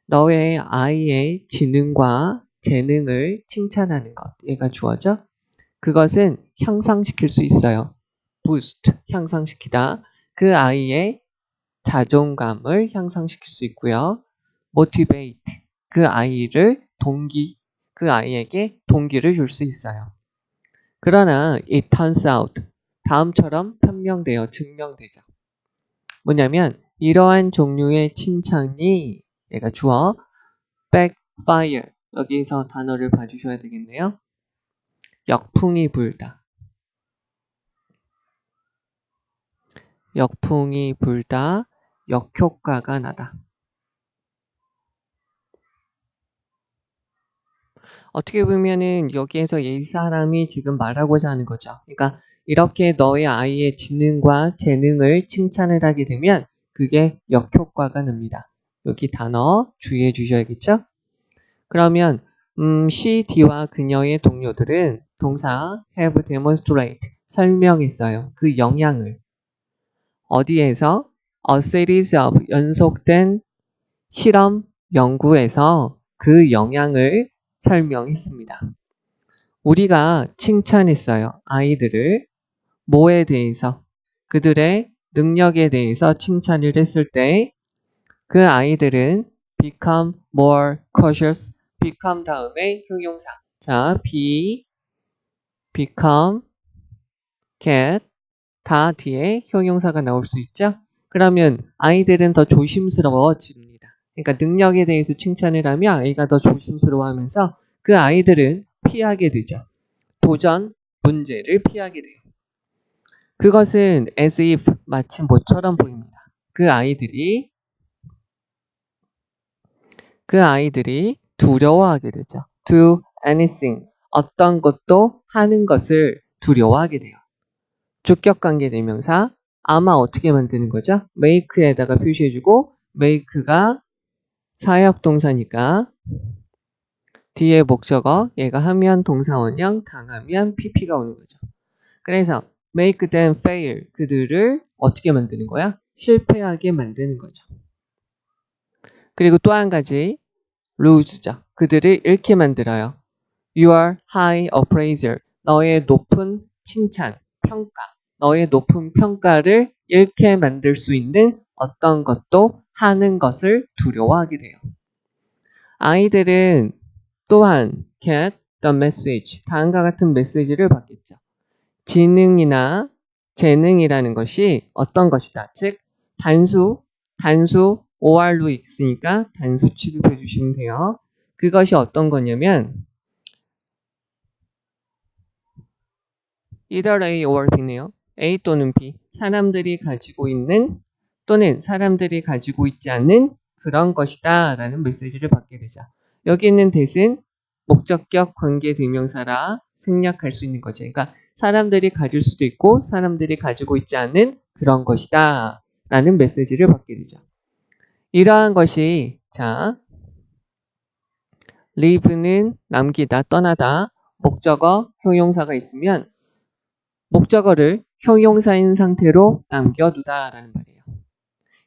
너의 아이의 지능과 재능을 칭찬하는 것. 얘가 주어죠. 그것은 향상시킬 수 있어요. boost, 향상시키다. 그 아이의 자존감을 향상시킬 수 있고요. motivate, 그 아이에게 동기를 줄 수 있어요. 그러나 it turns out, 다음처럼 판명되어 증명되죠. 뭐냐면 이러한 종류의 칭찬이 얘가 주어 backfire, 여기서 단어를 봐주셔야 되겠네요. 역풍이 불다. 역풍이 불다. 역효과가 나다. 어떻게 보면은 여기에서 이 사람이 지금 말하고자 하는 거죠. 그러니까 이렇게 너의 아이의 지능과 재능을 칭찬을 하게 되면 그게 역효과가 납니다. 여기 단어 주의해 주셔야겠죠? 그러면 she, d와 그녀의 동료들은 동사 have demonstrate 설명했어요. 그 영향을 어디에서? A series of 연속된 실험 연구에서 그 영향을 설명했습니다. 우리가 칭찬했어요. 아이들을 뭐에 대해서? 그들의 능력에 대해서 칭찬을 했을 때 그 아이들은 become more cautious. become 다음에 형용사. 자, become, get 다 뒤에 형용사가 나올 수 있죠? 그러면 아이들은 더 조심스러워집니다. 그러니까 능력에 대해서 칭찬을 하면 아이가 더 조심스러워하면서 그 아이들은 피하게 되죠. 도전, 문제를 피하게 돼요. 그것은 as if, 마치 뭐처럼 보입니다. 그 아이들이 두려워하게 되죠. do anything, 어떤 것도 하는 것을 두려워하게 돼요. 주격관계 대명사, 아마 어떻게 만드는 거죠? make에다가 표시해주고 make가 사역동사니까 뒤에 목적어, 얘가 하면 동사원형, 당하면 pp가 오는 거죠. 그래서 make them fail, 그들을 어떻게 만드는 거야? 실패하게 만드는 거죠. 그리고 또 한 가지 lose죠. 그들을 잃게 만들어요. Your high appraisal, 너의 높은 칭찬, 평가, 너의 높은 평가를 잃게 만들 수 있는 어떤 것도 하는 것을 두려워하게 돼요. 아이들은 또한 get the message, 다음과 같은 메시지를 받겠죠. 지능이나 재능이라는 것이 어떤 것이다. 즉 단수 or로 있으니까 단수 취급해 주시면 돼요. 그것이 어떤 거냐면 either A or B네요. A 또는 B, 사람들이 가지고 있는 또는 사람들이 가지고 있지 않은 그런 것이다 라는 메시지를 받게 되죠. 여기 있는 that은 목적격 관계대명사라 생략할 수 있는 거죠. 그러니까 사람들이 가질 수도 있고 사람들이 가지고 있지 않은 그런 것이다 라는 메시지를 받게 되죠. 이러한 것이 자 leave는 남기다, 떠나다, 목적어, 형용사가 있으면 목적어를 형용사인 상태로 남겨두다 라는 말이에요.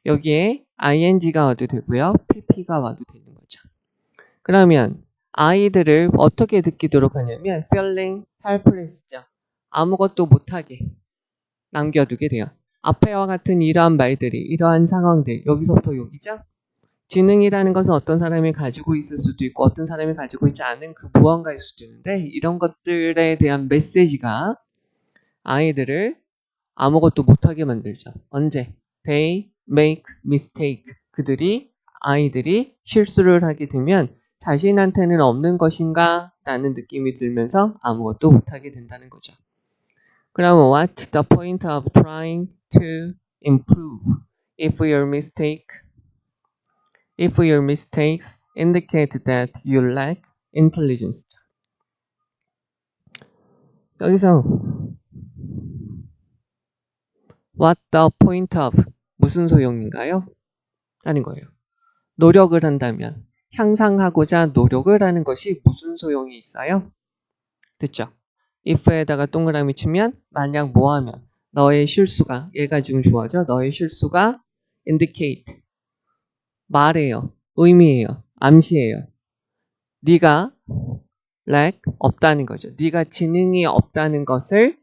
여기에 ing가 와도 되고요. pp가 와도 되는 거죠. 그러면 아이들을 어떻게 느끼도록 하냐면 feeling helpless죠. 아무것도 못하게 남겨두게 돼요. 앞에와 같은 이러한 말들이, 이러한 상황들, 여기서부터 여기죠. 지능이라는 것은 어떤 사람이 가지고 있을 수도 있고 어떤 사람이 가지고 있지 않은 그 무언가일 수도 있는데 이런 것들에 대한 메시지가 아이들을 아무것도 못하게 만들죠. 언제? They make mistake. 아이들이 실수를 하게 되면 자신한테는 없는 것인가? 라는 느낌이 들면서 아무것도 못하게 된다는 거죠. 그럼 what's the point of trying to improve if your mistakes indicate that you lack intelligence? 여기서 what the point of 무슨 소용인가요? 하는 거예요. 노력을 한다면 향상하고자 노력을 하는 것이 무슨 소용이 있어요? 됐죠? if에다가 동그라미 치면 만약 뭐하면 너의 실수가 얘가 지금 주어져 너의 실수가 indicate 말해요. 의미해요. 암시해요. 네가 lack 없다는 거죠. 네가 지능이 없다는 것을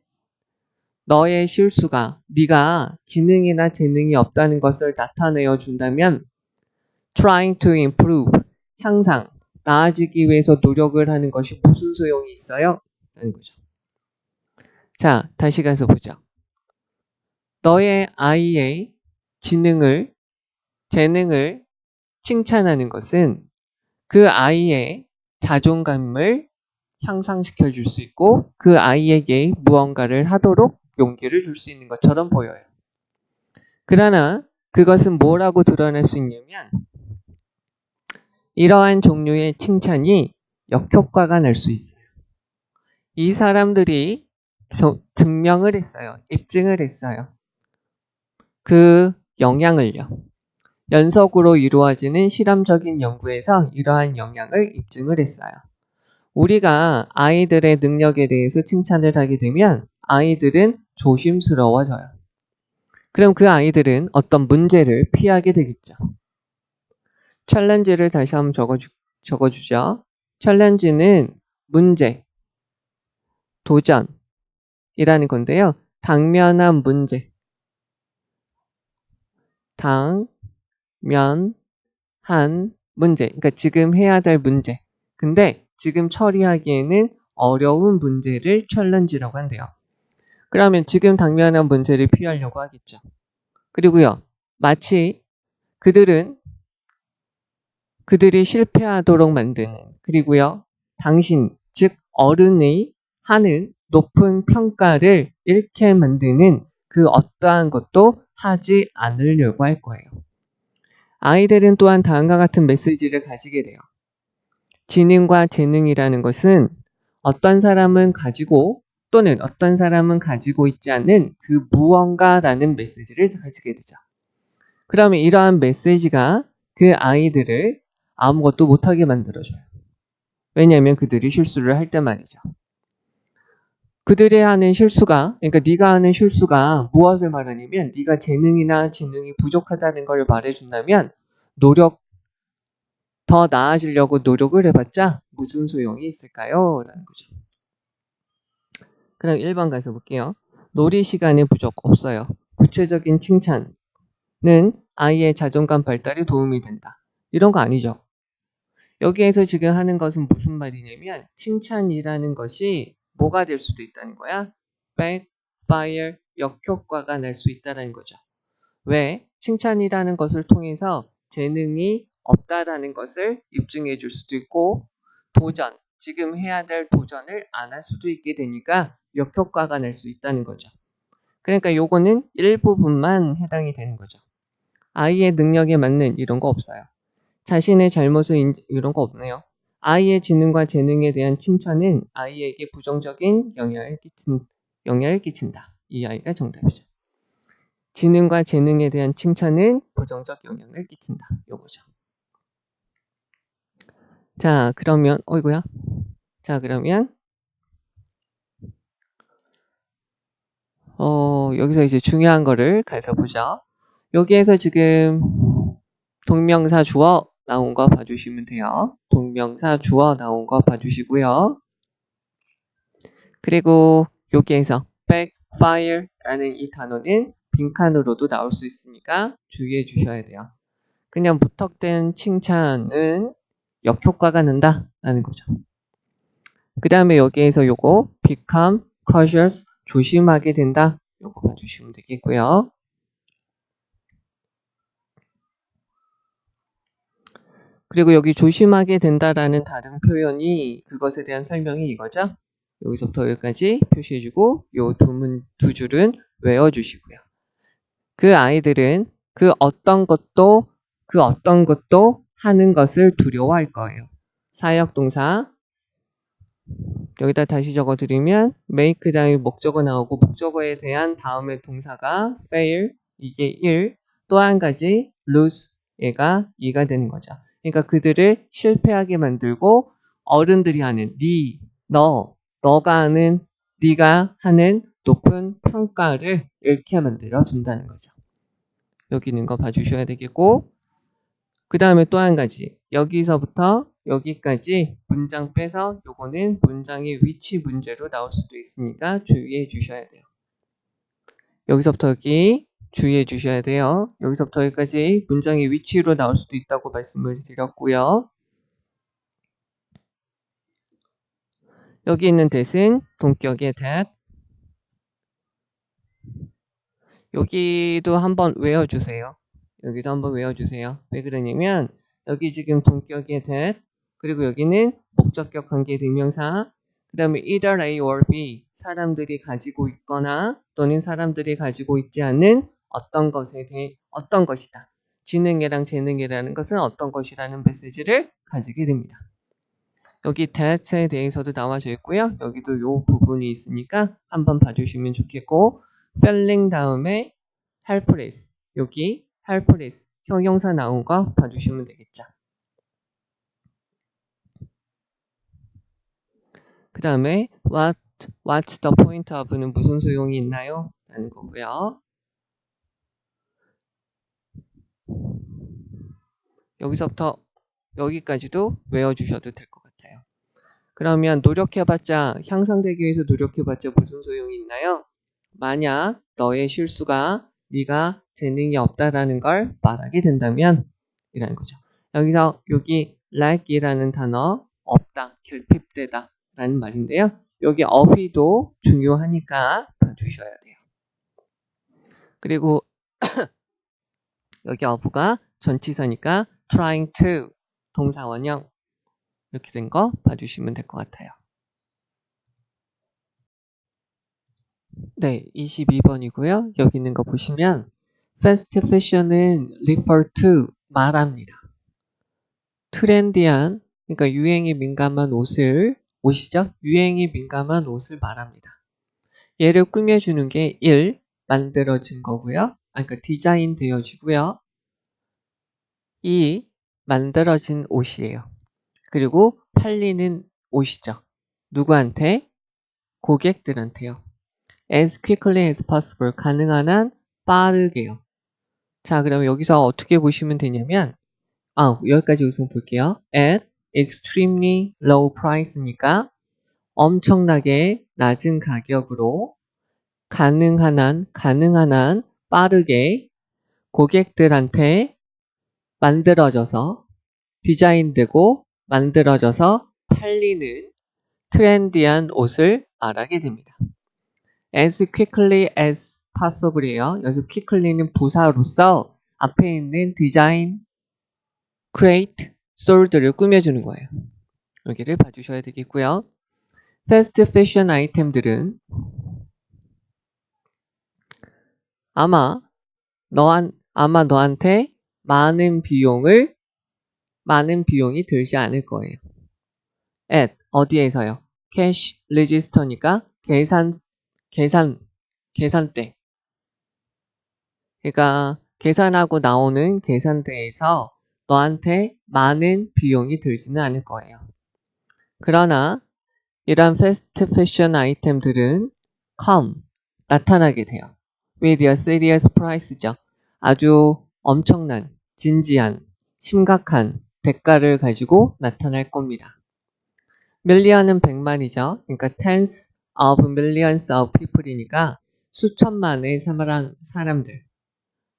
너의 실수가 네가 지능이나 재능이 없다는 것을 나타내어 준다면 trying to improve 향상 나아지기 위해서 노력을 하는 것이 무슨 소용이 있어요? 라는 거죠. 자, 다시 가서 보죠. 너의 아이의 재능을 칭찬하는 것은 그 아이의 자존감을 향상시켜 줄 수 있고 그 아이에게 무언가를 하도록 용기를 줄 수 있는 것처럼 보여요. 그러나 그것은 뭐라고 드러날 수 있냐면 이러한 종류의 칭찬이 역효과가 날 수 있어요. 이 사람들이 증명을 했어요. 입증을 했어요. 그 영향을요. 연속으로 이루어지는 실험적인 연구에서 이러한 영향을 입증을 했어요. 우리가 아이들의 능력에 대해서 칭찬을 하게 되면 아이들은 조심스러워져요. 그럼 그 아이들은 어떤 문제를 피하게 되겠죠. 챌린지를 다시 한번 적어주죠. 챌린지는 문제, 도전이라는 건데요. 당면한 문제, 당면한 문제, 그러니까 지금 해야 될 문제. 근데 지금 처리하기에는 어려운 문제를 챌린지라고 한대요. 그러면 지금 당면한 문제를 피하려고 하겠죠. 그리고요, 마치 그들이 실패하도록 만드는, 그리고요, 당신, 즉 어른의 하는 높은 평가를 잃게 만드는 그 어떠한 것도 하지 않으려고 할 거예요. 아이들은 또한 다음과 같은 메시지를 가지게 돼요. 지능과 재능이라는 것은 어떤 사람은 가지고 또는 어떤 사람은 가지고 있지 않은 그 무언가라는 메시지를 가지게 되죠. 그러면 이러한 메시지가 그 아이들을 아무것도 못하게 만들어줘요. 왜냐하면 그들이 실수를 할 때 말이죠. 그들이 하는 실수가, 그러니까 네가 하는 실수가 무엇을 말하냐면 네가 재능이나 지능이 부족하다는 걸 말해준다면 더 나아지려고 노력을 해봤자 무슨 소용이 있을까요? 라는 거죠. 그럼 1번 가서 볼게요. 놀이 시간에 부족 없어요. 구체적인 칭찬은 아이의 자존감 발달에 도움이 된다. 이런 거 아니죠. 여기에서 지금 하는 것은 무슨 말이냐면 칭찬이라는 것이 뭐가 될 수도 있다는 거야. backfire, 역효과가 날 수 있다는 거죠. 왜? 칭찬이라는 것을 통해서 재능이 없다라는 것을 입증해 줄 수도 있고 도전, 지금 해야 될 도전을 안 할 수도 있게 되니까 역효과가 날 수 있다는 거죠. 그러니까 요거는 일부분만 해당이 되는 거죠. 아이의 능력에 맞는 이런 거 없어요. 자신의 잘못을 이런 거 없네요. 아이의 지능과 재능에 대한 칭찬은 아이에게 부정적인 영향을 끼친다. 이 아이가 정답이죠. 지능과 재능에 대한 칭찬은 부정적 영향을 끼친다. 요거죠. 자, 그러면 어이구야. 자, 그러면 여기서 이제 중요한 거를 가서 보죠. 여기에서 지금 동명사 주어 나온 거 봐주시면 돼요. 동명사 주어 나온 거 봐주시고요. 그리고 여기에서 backfire라는 이 단어는 빈칸으로도 나올 수 있으니까 주의해 주셔야 돼요. 그냥 무턱대는 칭찬은 역효과가 난다라는 거죠. 그 다음에 여기에서 요거 become cautious, 조심하게 된다. 요거 봐주시면 되겠고요. 그리고 여기 조심하게 된다라는 다른 표현이 그것에 대한 설명이 이거죠. 여기서부터 여기까지 표시해주고 요 두 줄은 외워주시고요. 그 아이들은 그 어떤 것도 하는 것을 두려워할 거예요. 사역동사 여기다 다시 적어드리면 make 다음에 목적어 나오고 목적어에 대한 다음에 동사가 fail 이게 1, 또 한 가지 lose 얘가 2가 되는 거죠. 그러니까 그들을 실패하게 만들고 어른들이 하는 너가 하는 네가 하는 높은 평가를 잃게 만들어 준다는 거죠. 여기 있는 거 봐주셔야 되겠고 그 다음에 또 한 가지 여기서부터 여기까지 문장 빼서 요거는 문장의 위치 문제로 나올 수도 있으니까 주의해 주셔야 돼요. 여기서부터 여기 주의해 주셔야 돼요. 여기서부터 여기까지 문장의 위치로 나올 수도 있다고 말씀을 드렸고요. 여기 있는 that은 동격의 that 여기도 한번 외워주세요. 여기도 한번 외워주세요. 왜 그러냐면 여기 지금 동격의 that 그리고 여기는 목적격 관계 대명사 그 다음에 either A or B 사람들이 가지고 있거나 또는 사람들이 가지고 있지 않은 어떤 것에 대해 어떤 것이다. 지능이랑 재능이라는 것은 어떤 것이라는 메시지를 가지게 됩니다. 여기 that에 대해서도 나와져 있고요. 여기도 이 부분이 있으니까 한번 봐주시면 좋겠고 failing 다음에 helpless 여기 helpless 형용사 나온 거 봐주시면 되겠죠. 그 다음에 what's the point of는 무슨 소용이 있나요? 라는 거고요. 여기서부터 여기까지도 외워주셔도 될 것 같아요. 그러면 노력해봤자 향상되기 위해서 노력해봤자 무슨 소용이 있나요? 만약 너의 실수가 네가 재능이 없다라는 걸 말하게 된다면 이라는 거죠. 여기서 여기 like이라는 단어 없다, 결핍되다 라는 말인데요. 여기 of이도 중요하니까 봐주셔야 돼요. 그리고 여기 of가 전치사니까 trying to 동사 원형 이렇게 된 거 봐주시면 될 것 같아요. 네, 22번이고요. 여기 있는 거 보시면 fast fashion은 refer to 말합니다. 트렌디한, 그러니까 유행에 민감한 옷이죠? 유행에 민감한 옷을 말합니다. 얘를 꾸며주는 게 1. 만들어진 거고요. 그러니까 디자인 되어지고요. 2. 만들어진 옷이에요. 그리고 팔리는 옷이죠. 누구한테? 고객들한테요. as quickly as possible 가능한 한 빠르게요. 자, 그럼 여기서 어떻게 보시면 되냐면 여기까지 우선 볼게요. at extremely low price니까 엄청나게 낮은 가격으로 가능한 한 빠르게 고객들한테 만들어져서 디자인되고 만들어져서 팔리는 트렌디한 옷을 말하게 됩니다. as quickly as possible이에요. 여기서 quickly는 부사로서 앞에 있는 design, create, sold를 꾸며주는 거예요. 여기를 봐주셔야 되겠고요. fast fashion 아이템들은 아마 너한테 많은 비용이 들지 않을 거예요. at 어디에서요? cash register니까 계산대. 그러니까 계산하고 나오는 계산대에서 너한테 많은 비용이 들지는 않을 거예요. 그러나 이런 패스트 패션 아이템들은 나타나게 돼요. with a serious price죠. 아주 엄청난, 진지한, 심각한 대가를 가지고 나타날 겁니다. million은 100만이죠. 그러니까 tens of millions of people이니까 수천만의 사람들.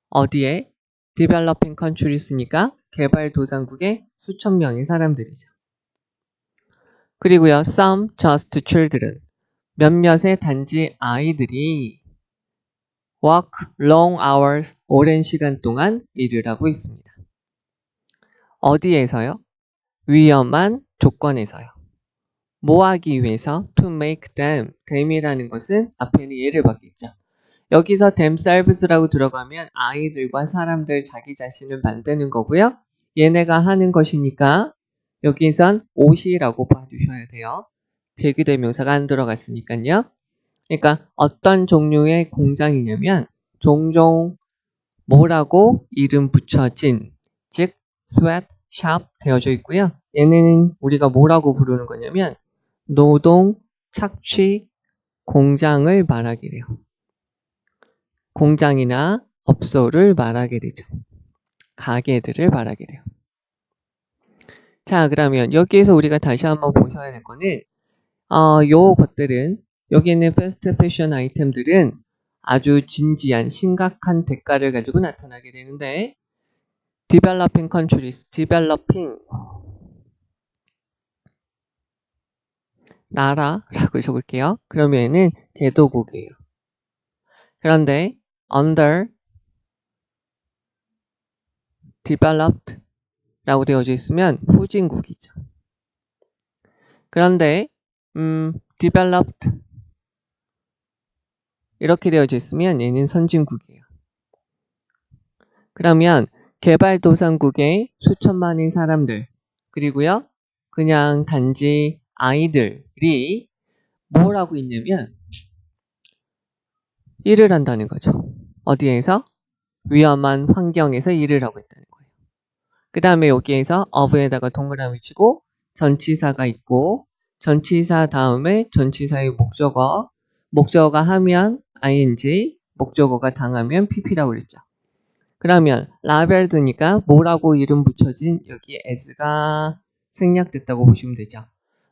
어디에? developing countryes니까 개발도상국의 수천 명의 사람들이죠. 그리고요, some just children. 몇몇의 단지 아이들이 work long hours, 오랜 시간 동안 일을 하고 있습니다. 어디에서요? 위험한 조건에서요. 뭐 하기 위해서? to make them이라는 것은 앞에는 예를 받겠죠. 여기서 themselves라고 들어가면 아이들과 사람들 자기 자신을 만드는 거고요. 얘네가 하는 것이니까 여기선 옷이라고 봐주셔야 돼요. 제기대명사가 안 들어갔으니까요. 그러니까 어떤 종류의 공장이냐면 종종 뭐라고 이름 붙여진 즉 sweatshop 되어져 있고요. 얘네는 우리가 뭐라고 부르는 거냐면 노동 착취 공장을 말하게 돼요. 공장이나 업소를 말하게 되죠. 가게들을 말하게 돼요. 자, 그러면 여기에서 우리가 다시 한번 보셔야 될 거는 요 것들은 여기 있는 패스트 패션 아이템들은 아주 진지한 심각한 대가를 가지고 나타나게 되는데 developing countries, developing 나라라고 적을게요. 그러면은 개도국이에요. 그런데 under developed 라고 되어져 있으면 후진국이죠. 그런데 developed 이렇게 되어져 있으면 얘는 선진국이에요. 그러면 개발도상국의 수천만인 사람들 그리고요 그냥 단지 아이들이 뭘 하고 있냐면 일을 한다는 거죠. 어디에서? 위험한 환경에서 일을 하고 있다는 거예요. 그 다음에 여기에서 of에다가 동그라미 치고 전치사가 있고 전치사 다음에 전치사의 목적어가 하면 ing, 목적어가 당하면 pp라고 그랬죠. 그러면 라벨드니까 뭐라고 이름 붙여진 여기 as가 생략됐다고 보시면 되죠.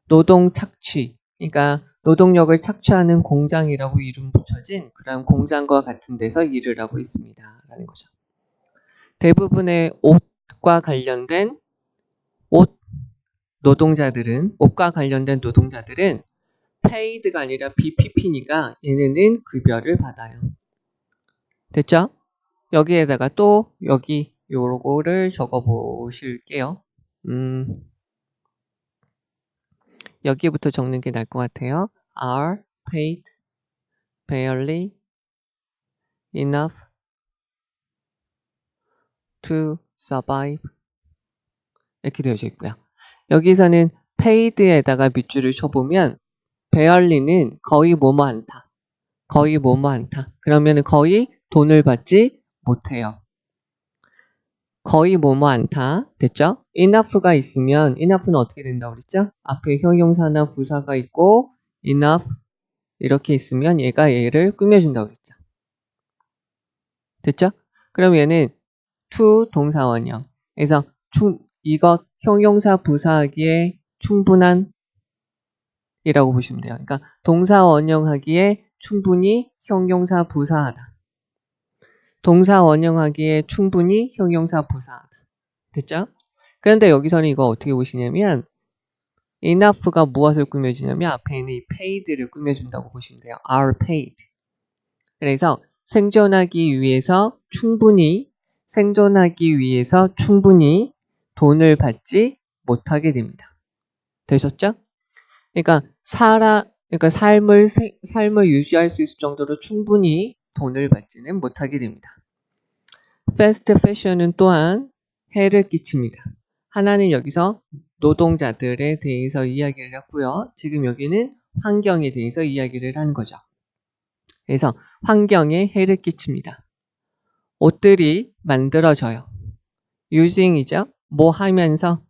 노동 착취, 그러니까 노동력을 착취하는 공장이라고 이름 붙여진 그런 공장과 같은 데서 일을 하고 있습니다. 라는 거죠. 대부분의 옷과 관련된 옷과 관련된 노동자들은 paid가 아니라 BPP니까 얘네는 급여를 받아요. 됐죠? 여기에다가 또 여기 요거를 적어 보실게요. 여기부터 적는 게 나을 것 같아요. are paid barely enough to survive 이렇게 되어져 있고요. 여기서는 paid에다가 밑줄을 쳐보면 barely는 거의 뭐뭐 않다. 그러면 거의 돈을 받지 못해요. 거의 뭐뭐 않다. 됐죠? enough가 있으면 enough는 어떻게 된다고 그랬죠? 앞에 형용사나 부사가 있고 enough 이렇게 있으면 얘가 얘를 꾸며준다고 그랬죠. 됐죠? 그럼 얘는 to 동사원형. 그래서 이것 형용사 부사하기에 충분한 이라고 보시면 돼요. 그러니까 동사 원형하기에 충분히 형용사 부사하다. 동사 원형하기에 충분히 형용사 부사하다. 됐죠? 그런데 여기서는 이거 어떻게 보시냐면 enough가 무엇을 꾸며주냐면 앞에 있는 이 paid를 꾸며준다고 보시면 돼요. are paid. 그래서 생존하기 위해서 충분히 돈을 받지 못하게 됩니다. 되셨죠? 그러니까 삶을 유지할 수 있을 정도로 충분히 돈을 받지는 못하게 됩니다. 패스트 패션은 또한 해를 끼칩니다. 하나는 여기서 노동자들에 대해서 이야기를 했고요. 지금 여기는 환경에 대해서 이야기를 하는 거죠. 그래서 환경에 해를 끼칩니다. 옷들이 만들어져요. using이죠. 뭐 하면서?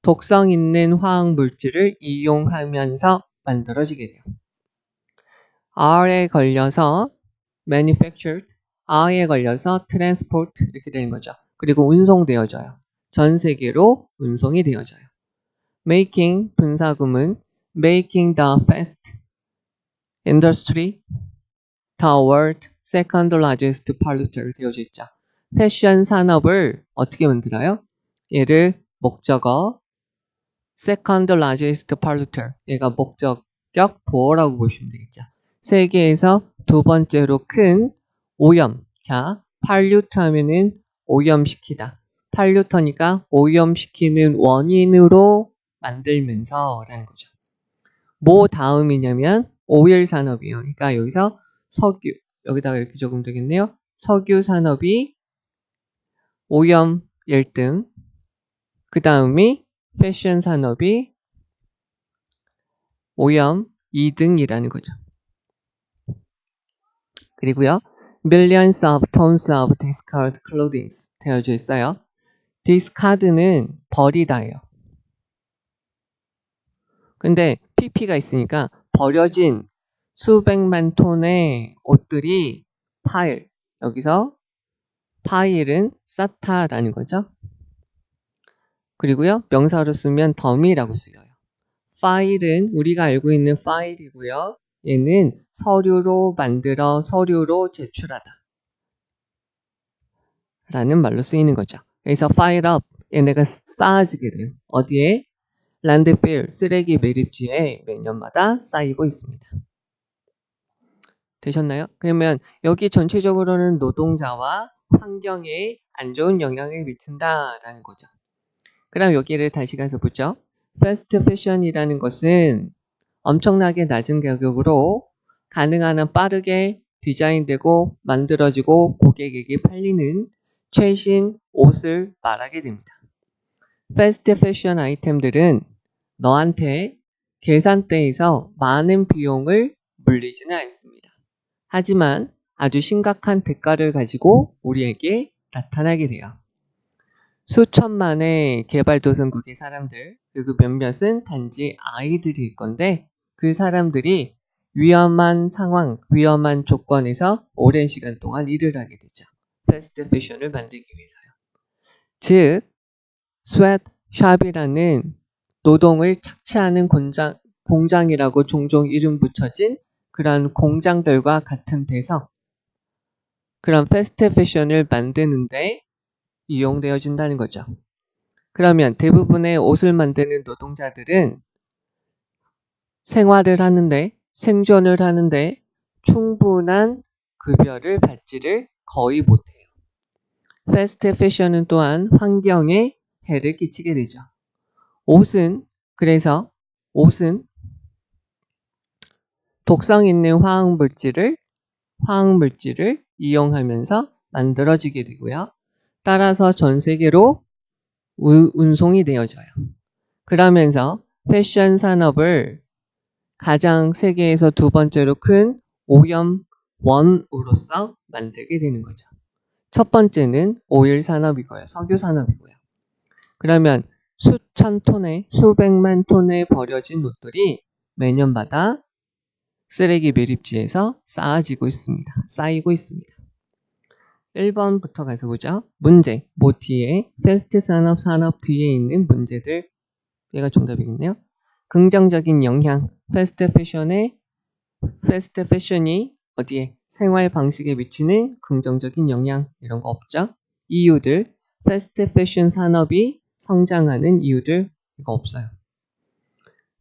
독성 있는 화학 물질을 이용하면서 만들어지게 돼요. R에 걸려서 manufactured, R에 걸려서 transport 이렇게 되는 거죠. 그리고 운송되어져요. 전 세계로 운송이 되어져요. making 분사구문 making the fast industry the world second largest polluter 되어져 있죠. 패션 산업을 어떻게 만들어요? 얘를 목적어 second largest polluter 얘가 목적격 보어라고 보시면 되겠죠. 세계에서 두 번째로 큰 오염. 자, pollute 하면은 오염시키다. polluter니까 오염시키는 원인으로 만들면서 라는 거죠. 뭐 다음이냐면 오일 산업이에요. 그러니까 여기서 석유, 여기다가 이렇게 적으면 되겠네요. 석유 산업이 오염 1등, 그 다음이 패션 산업이 오염 2등이라는 거죠. 그리고요. Millions of tons of discarded clothing 되어져 있어요. discard는 버리다예요. 근데 pp가 있으니까 버려진 수백만 톤의 옷들이 파일, 여기서 파일은 쌓다라는 거죠. 그리고요. 명사로 쓰면 더미라고 쓰여요. 파일은 우리가 알고 있는 파일이고요. 얘는 서류로 만들어 서류로 제출하다 라는 말로 쓰이는 거죠. 그래서 file up 얘네가 쌓아지게 돼요. 어디에? landfill 쓰레기 매립지에 매년마다 쌓이고 있습니다. 되셨나요? 그러면 여기 전체적으로는 노동자와 환경에 안 좋은 영향을 미친다라는 거죠. 그럼 여기를 다시 가서 보죠. 패스트 패션이라는 것은 엄청나게 낮은 가격으로 가능한 한 빠르게 디자인되고 만들어지고 고객에게 팔리는 최신 옷을 말하게 됩니다. 패스트 패션 아이템들은 너한테 계산대에서 많은 비용을 물리지는 않습니다. 하지만 아주 심각한 대가를 가지고 우리에게 나타나게 돼요. 수천만의 개발도상국의 사람들, 그리고 몇몇은 단지 아이들일 건데 그 사람들이 위험한 상황, 위험한 조건에서 오랜 시간 동안 일을 하게 되죠. 패스트 패션을 만들기 위해서요. 즉, 스웨트샵이라는 노동을 착취하는 공장이라고 종종 이름 붙여진 그런 공장들과 같은 데서 그런 패스트 패션을 만드는데 이용되어진다는 거죠. 그러면 대부분의 옷을 만드는 노동자들은 생활을 하는데, 생존을 하는데 충분한 급여를 받지를 거의 못해요. 패스트 패션은 또한 환경에 해를 끼치게 되죠. 그래서 옷은 독성 있는 화학물질을 이용하면서 만들어지게 되고요. 따라서 전 세계로 운송이 되어져요. 그러면서 패션 산업을 가장 세계에서 두 번째로 큰 오염원으로서 만들게 되는 거죠. 첫 번째는 오일 산업이고요. 석유 산업이고요. 그러면 수천 톤의 수백만 톤의 버려진 옷들이 매년마다 쓰레기 매립지에서 쌓이고 있습니다. 1번부터 가서 보죠. 문제, 뭐 뒤에 패스트 산업 뒤에 있는 문제들 얘가 정답이겠네요. 긍정적인 영향, 패스트 패션이 어디에? 생활 방식에 미치는 긍정적인 영향 이런 거 없죠? 이유들, 패스트 패션 산업이 성장하는 이유들 이거 없어요.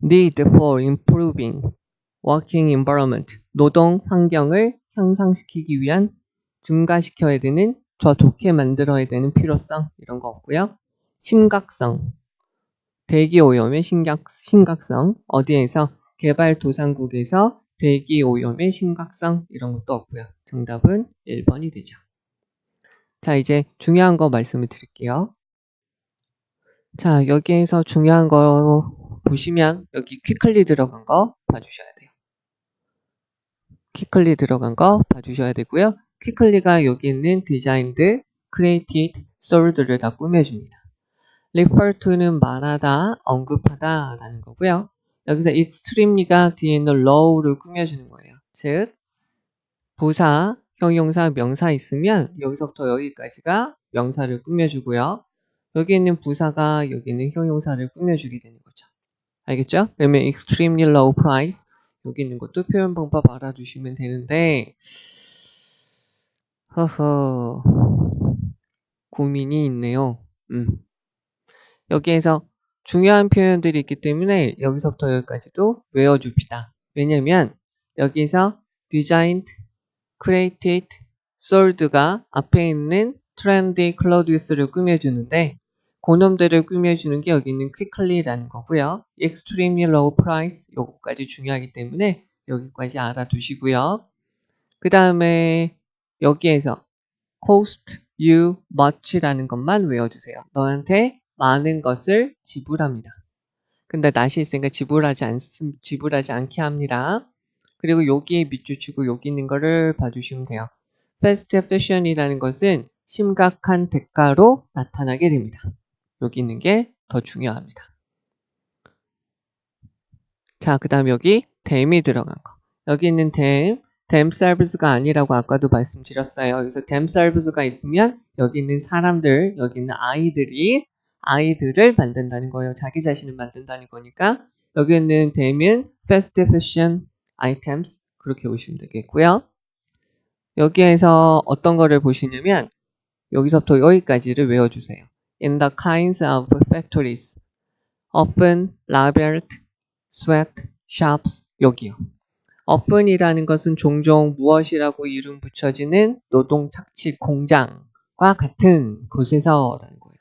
need for improving working environment, 노동 환경을 향상시키기 위한 증가시켜야 되는, 더 좋게 만들어야 되는 필요성, 이런 거 없고요. 심각성, 대기 오염의 심각성, 어디에서? 개발도상국에서 대기 오염의 심각성, 이런 것도 없고요. 정답은 1번이 되죠. 자, 이제 중요한 거 말씀을 드릴게요. 자, 여기에서 중요한 거 보시면 여기 퀵클리 들어간 거 봐주셔야 돼요. 퀵클리 들어간 거 봐주셔야 되고요. 퀵클리가 여기 있는 designed, created, sold를 다 꾸며줍니다. refer to는 말하다, 언급하다 라는 거고요. 여기서 extremely가 뒤에 있는 low를 꾸며주는 거예요. 즉 부사, 형용사, 명사 있으면 여기서부터 여기까지가 명사를 꾸며주고요. 여기 있는 부사가 여기 있는 형용사를 꾸며주게 되는 거죠. 알겠죠? 그러면 extremely low price, 여기 있는 것도 표현 방법 알아두시면 되는데, 허허, 고민이 있네요. 여기에서 중요한 표현들이 있기 때문에 여기서부터 여기까지도 외워줍시다. 왜냐면 여기서 designed, created, sold가 앞에 있는 trendy clothes를 꾸며주는데 그놈들을 꾸며주는 게 여기 있는 quickly라는 거고요. extremely low price, 요거까지 중요하기 때문에 여기까지 알아두시고요. 그 다음에 여기에서 cost you much라는 것만 외워주세요. 너한테 많은 것을 지불합니다. 근데 낫이 있으니까 지불하지 않게 합니다. 그리고 여기에 밑줄 치고 여기 있는 거를 봐주시면 돼요. fast fashion이라는 것은 심각한 대가로 나타나게 됩니다. 여기 있는 게 더 중요합니다. 자, 그 다음 여기 them이 들어간 거. 여기 있는 themselves가 아니라고 아까도 말씀드렸어요. 여기서 themselves가 있으면 여기 있는 사람들, 여기 있는 아이들을 만든다는 거예요. 자기 자신을 만든다는 거니까 여기 있는 them은 fast fashion items, 그렇게 보시면 되겠고요. 여기에서 어떤 거를 보시냐면 여기서부터 여기까지를 외워주세요. In the kinds of factories, often labeled sweatshops, 여기요. often이라는 것은 종종 무엇이라고 이름 붙여지는 노동 착취 공장과 같은 곳에서라는 거예요.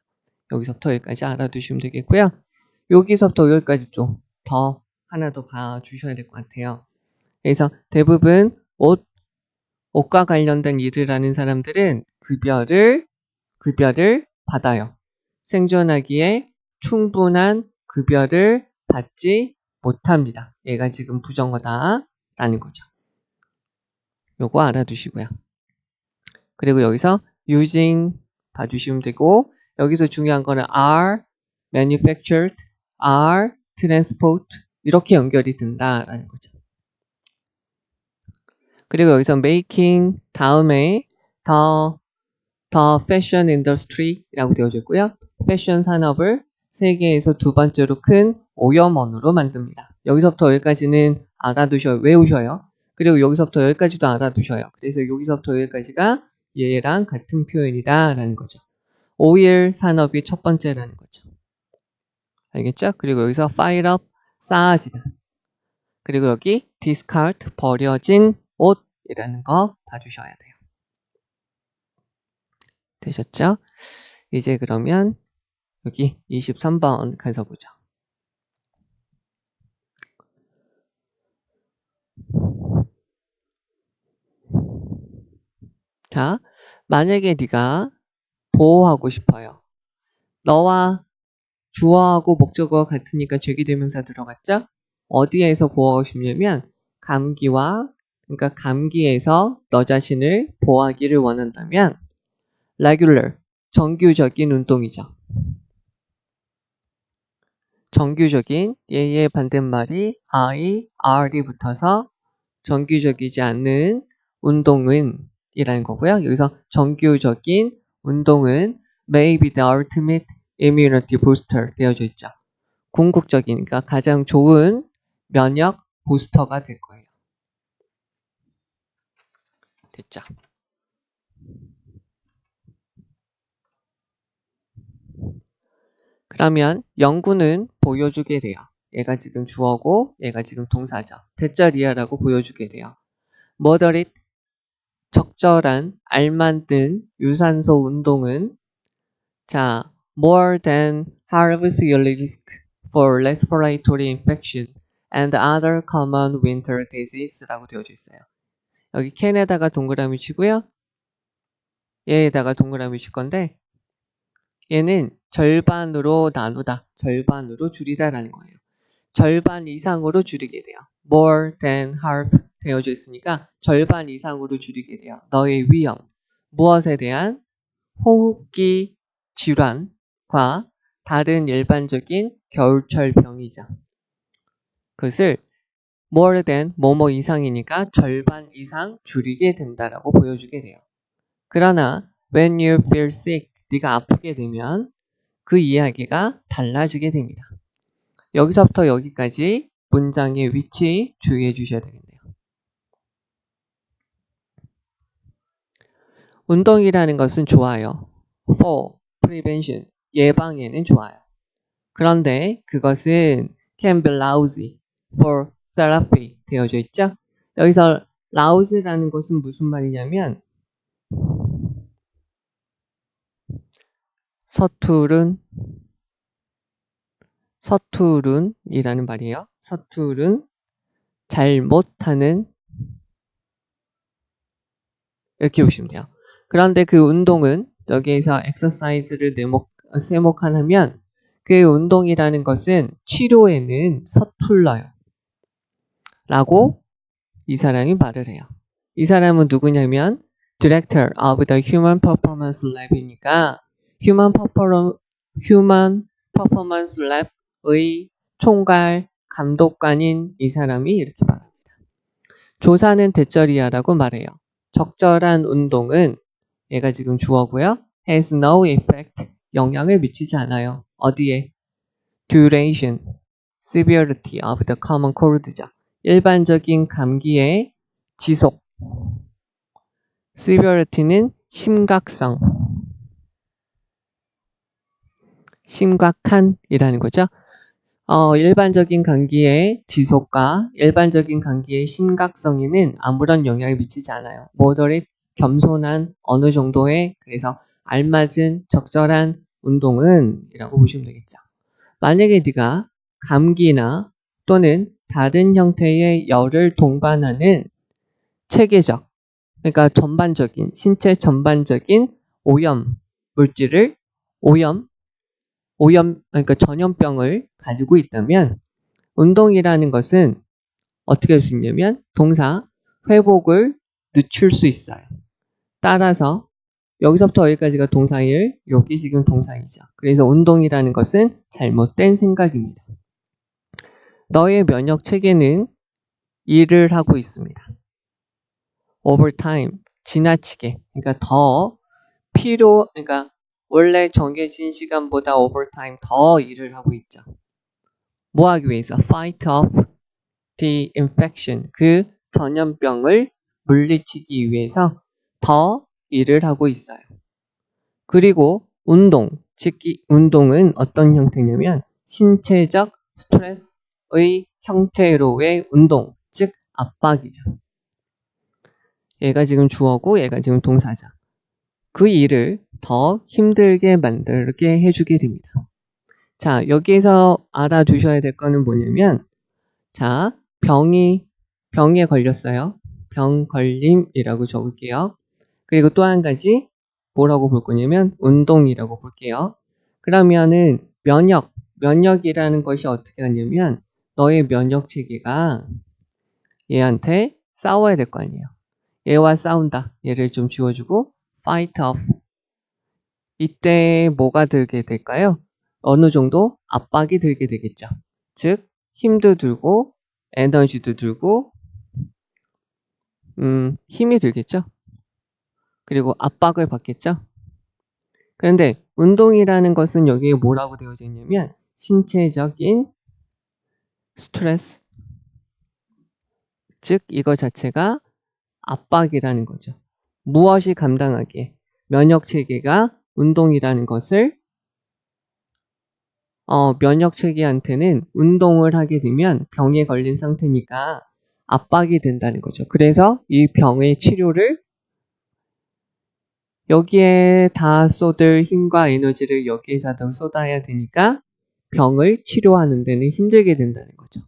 여기서부터 여기까지 알아두시면 되겠고요. 여기서부터 여기까지 좀 더 하나 더 봐주셔야 될 것 같아요. 그래서 대부분 옷과 관련된 일을 하는 사람들은 급여를 받아요. 생존하기에 충분한 급여를 받지 못합니다. 얘가 지금 부정어다라는 거죠. 요거 알아두시고요. 그리고 여기서 using 봐주시면 되고, 여기서 중요한 거는 are manufactured, are transport, 이렇게 연결이 된다라는 거죠. 그리고 여기서 making 다음에 the fashion industry라고 되어져 있고요. 패션 산업을 세계에서 두 번째로 큰 오염원으로 만듭니다. 여기서부터 여기까지는 외우셔요. 그리고 여기서부터 여기까지도 알아두셔요. 그래서 여기서부터 여기까지가 얘랑 같은 표현이다 라는 거죠. 오일 산업이 첫 번째라는 거죠. 알겠죠? 그리고 여기서 file up, 쌓아지다. 그리고 여기 discard, 버려진 옷이라는 거 봐주셔야 돼요. 되셨죠? 이제 그러면 여기 23번 가서 보죠. 자, 만약에 네가 보호하고 싶어요. 너와 주어하고 목적어가 같으니까 죄기대명사 들어갔죠? 어디에서 보호하고 싶냐면 그러니까 감기에서 너 자신을 보호하기를 원한다면 regular, 정규적인 운동이죠. 정규적인 얘의 반대말이 IR이 붙어서 정규적이지 않는 운동은 이라는 거고요. 여기서 정규적인 운동은 may be the ultimate immunity booster 되어져 있죠. 궁극적이니까 가장 좋은 면역 부스터가 될 거예요. 됐죠? 그러면 연구는 보여주게 돼요. 얘가 지금 주어고 얘가 지금 동사죠. 대절이야라고 보여주게 돼요. moderate, 적절한, 알맞은 유산소 운동은 자, more than halves your risk for respiratory infection and other common winter disease라고 되어져 있어요. 여기 can에다가 동그라미 치고요. 얘에다가 동그라미 칠 건데 얘는 절반으로 나누다, 절반으로 줄이다라는 거예요. 절반 이상으로 줄이게 돼요. more than half 되어져 있으니까 절반 이상으로 줄이게 돼요. 너의 위험, 무엇에 대한 호흡기 질환과 다른 일반적인 겨울철 병이죠. 그것을 more than 뭐뭐 이상이니까 절반 이상 줄이게 된다라고 보여주게 돼요. 그러나 when you feel sick, 네가 아프게 되면 그 이야기가 달라지게 됩니다. 여기서부터 여기까지 문장의 위치 주의해 주셔야 되겠네요. 운동이라는 것은 좋아요. for prevention, 예방에는 좋아요. 그런데 그것은 can be lousy for therapy 되어져 있죠? 여기서 lousy라는 것은 무슨 말이냐면 서투른이라는 말이에요. 서투른, 잘못하는 이렇게 보시면 돼요. 그런데 그 운동은 여기에서 exercise를 세목하면 그 운동이라는 것은 치료에는 서툴러요. 라고 이 사람이 말을 해요. 이 사람은 누구냐면 Director of the Human Performance Lab이니까 Human Performance Lab의 총괄 감독관인 이 사람이 이렇게 말합니다. 조사는 대절이야라고 말해요. 적절한 운동은 얘가 지금 주어고요. has no effect, 영향을 미치지 않아요. 어디에? duration, severity of the common cold죠. 일반적인 감기의 지속, severity는 심각성, 심각한이라는 거죠. 일반적인 감기의 지속과 일반적인 감기의 심각성에는 아무런 영향을 미치지 않아요. moderate, 겸손한 어느 정도의 그래서 알맞은 적절한 운동은 이라고 보시면 되겠죠. 만약에 네가 감기나 또는 다른 형태의 열을 동반하는 체계적, 그러니까 전반적인, 신체 전반적인 오염 물질을 그러니까 전염병을 가지고 있다면 운동이라는 것은 어떻게 할 수 있냐면 동사 회복을 늦출 수 있어요. 따라서 여기서부터 여기까지가 동사일, 여기 지금 동사이죠. 그래서 운동이라는 것은 잘못된 생각입니다. 너의 면역 체계는 일을 하고 있습니다. overtime, 지나치게, 그러니까 그러니까 원래 정해진 시간보다 overtime 더 일을 하고 있죠. 뭐 하기 위해서? fight off the infection, 그 전염병을 물리치기 위해서 더 일을 하고 있어요. 그리고 운동, 즉 운동은 어떤 형태냐면 신체적 스트레스의 형태로의 운동, 즉 압박이죠. 얘가 지금 주어고 얘가 지금 동사죠. 그 일을 더 힘들게 만들게 해주게 됩니다. 자, 여기에서 알아두셔야 될 거는 뭐냐면 자, 병에 걸렸어요. 병 걸림이라고 적을게요. 그리고 또 한 가지 뭐라고 볼 거냐면 운동이라고 볼게요. 그러면은 면역이라는 것이 어떻게 하냐면 너의 면역 체계가 얘한테 싸워야 될 거 아니에요. 얘와 싸운다. 얘를 좀 지워주고 fight off. 이때 뭐가 들게 될까요? 어느 정도 압박이 들게 되겠죠. 즉 힘도 들고 에너지도 들고 힘이 들겠죠. 그리고 압박을 받겠죠. 그런데 운동이라는 것은 여기에 뭐라고 되어져 있냐면 신체적인 스트레스, 즉 이거 자체가 압박이라는 거죠. 무엇이 감당하기에 면역 체계가 운동이라는 것을 면역 체계한테는 운동을 하게 되면 병에 걸린 상태니까 압박이 된다는 거죠. 그래서 이 병의 치료를 여기에 다 쏟을 힘과 에너지를 여기에서 더 쏟아야 되니까 병을 치료하는 데는 힘들게 된다는 거죠.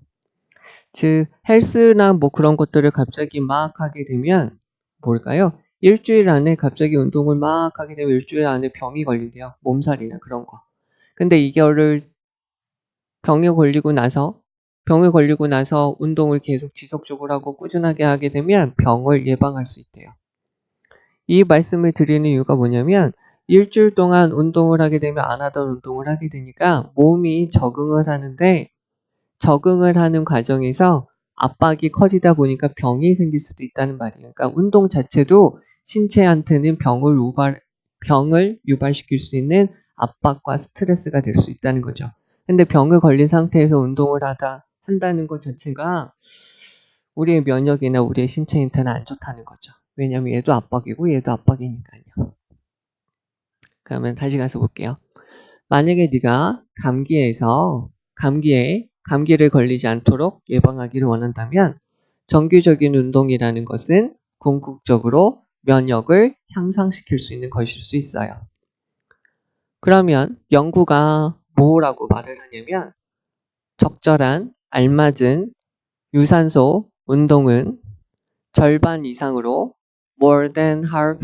즉 헬스나 뭐 그런 것들을 갑자기 막 하게 되면 뭘까요? 일주일 안에 갑자기 운동을 막 하게 되면 일주일 안에 병이 걸린대요. 몸살이나 그런 거. 근데 이거를 병에 걸리고 나서 운동을 계속 지속적으로 하고 꾸준하게 하게 되면 병을 예방할 수 있대요. 이 말씀을 드리는 이유가 뭐냐면 일주일 동안 운동을 하게 되면 안 하던 운동을 하게 되니까 몸이 적응을 하는데 적응을 하는 과정에서 압박이 커지다 보니까 병이 생길 수도 있다는 말이에요. 그러니까 운동 자체도 신체한테는 병을 유발시킬 수 있는 압박과 스트레스가 될 수 있다는 거죠. 근데 병을 걸린 상태에서 운동을 한다는 것 자체가 우리의 면역이나 우리의 신체한테는 안 좋다는 거죠. 왜냐면 얘도 압박이고 얘도 압박이니까요. 그러면 다시 가서 볼게요. 만약에 네가 감기를 걸리지 않도록 예방하기를 원한다면 정기적인 운동이라는 것은 궁극적으로 면역을 향상시킬 수 있는 것일 수 있어요. 그러면 연구가 뭐라고 말을 하냐면 적절한 알맞은 유산소 운동은 절반 이상으로 more than half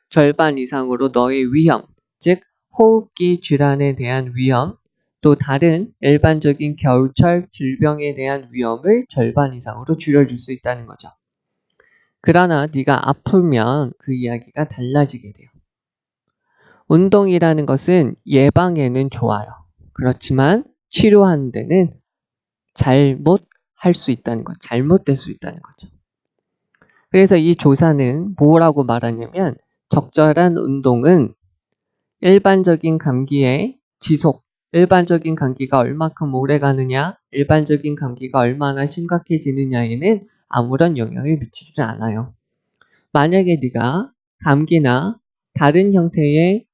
절반 이상으로 너의 위험, 즉 호흡기 질환에 대한 위험, 또 다른 일반적인 겨울철 질병에 대한 위험을 절반 이상으로 줄여줄 수 있다는 거죠. 그러나 네가 아프면 그 이야기가 달라지게 돼요. 운동이라는 것은 예방에는 좋아요. 그렇지만 치료하는 데는 잘못될 수 있다는 거죠. 그래서 이 조사는 뭐라고 말하냐면 적절한 운동은 일반적인 감기가 얼마큼 오래 가느냐, 일반적인 감기가 얼마나 심각해지느냐에는 아무런 영향을 미치지 않아요. 만약에 네가 감기나 다른 형태의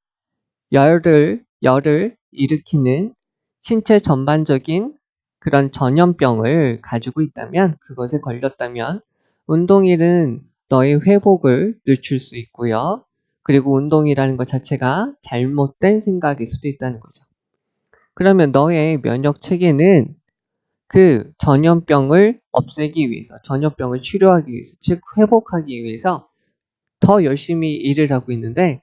열을 일으키는 신체 전반적인 그런 전염병을 가지고 있다면, 그것에 걸렸다면 운동일은 너의 회복을 늦출 수 있고요. 그리고 운동이라는 것 자체가 잘못된 생각일 수도 있다는 거죠. 그러면 너의 면역 체계는 그 전염병을 없애기 위해서, 전염병을 치료하기 위해서, 즉 회복하기 위해서 더 열심히 일을 하고 있는데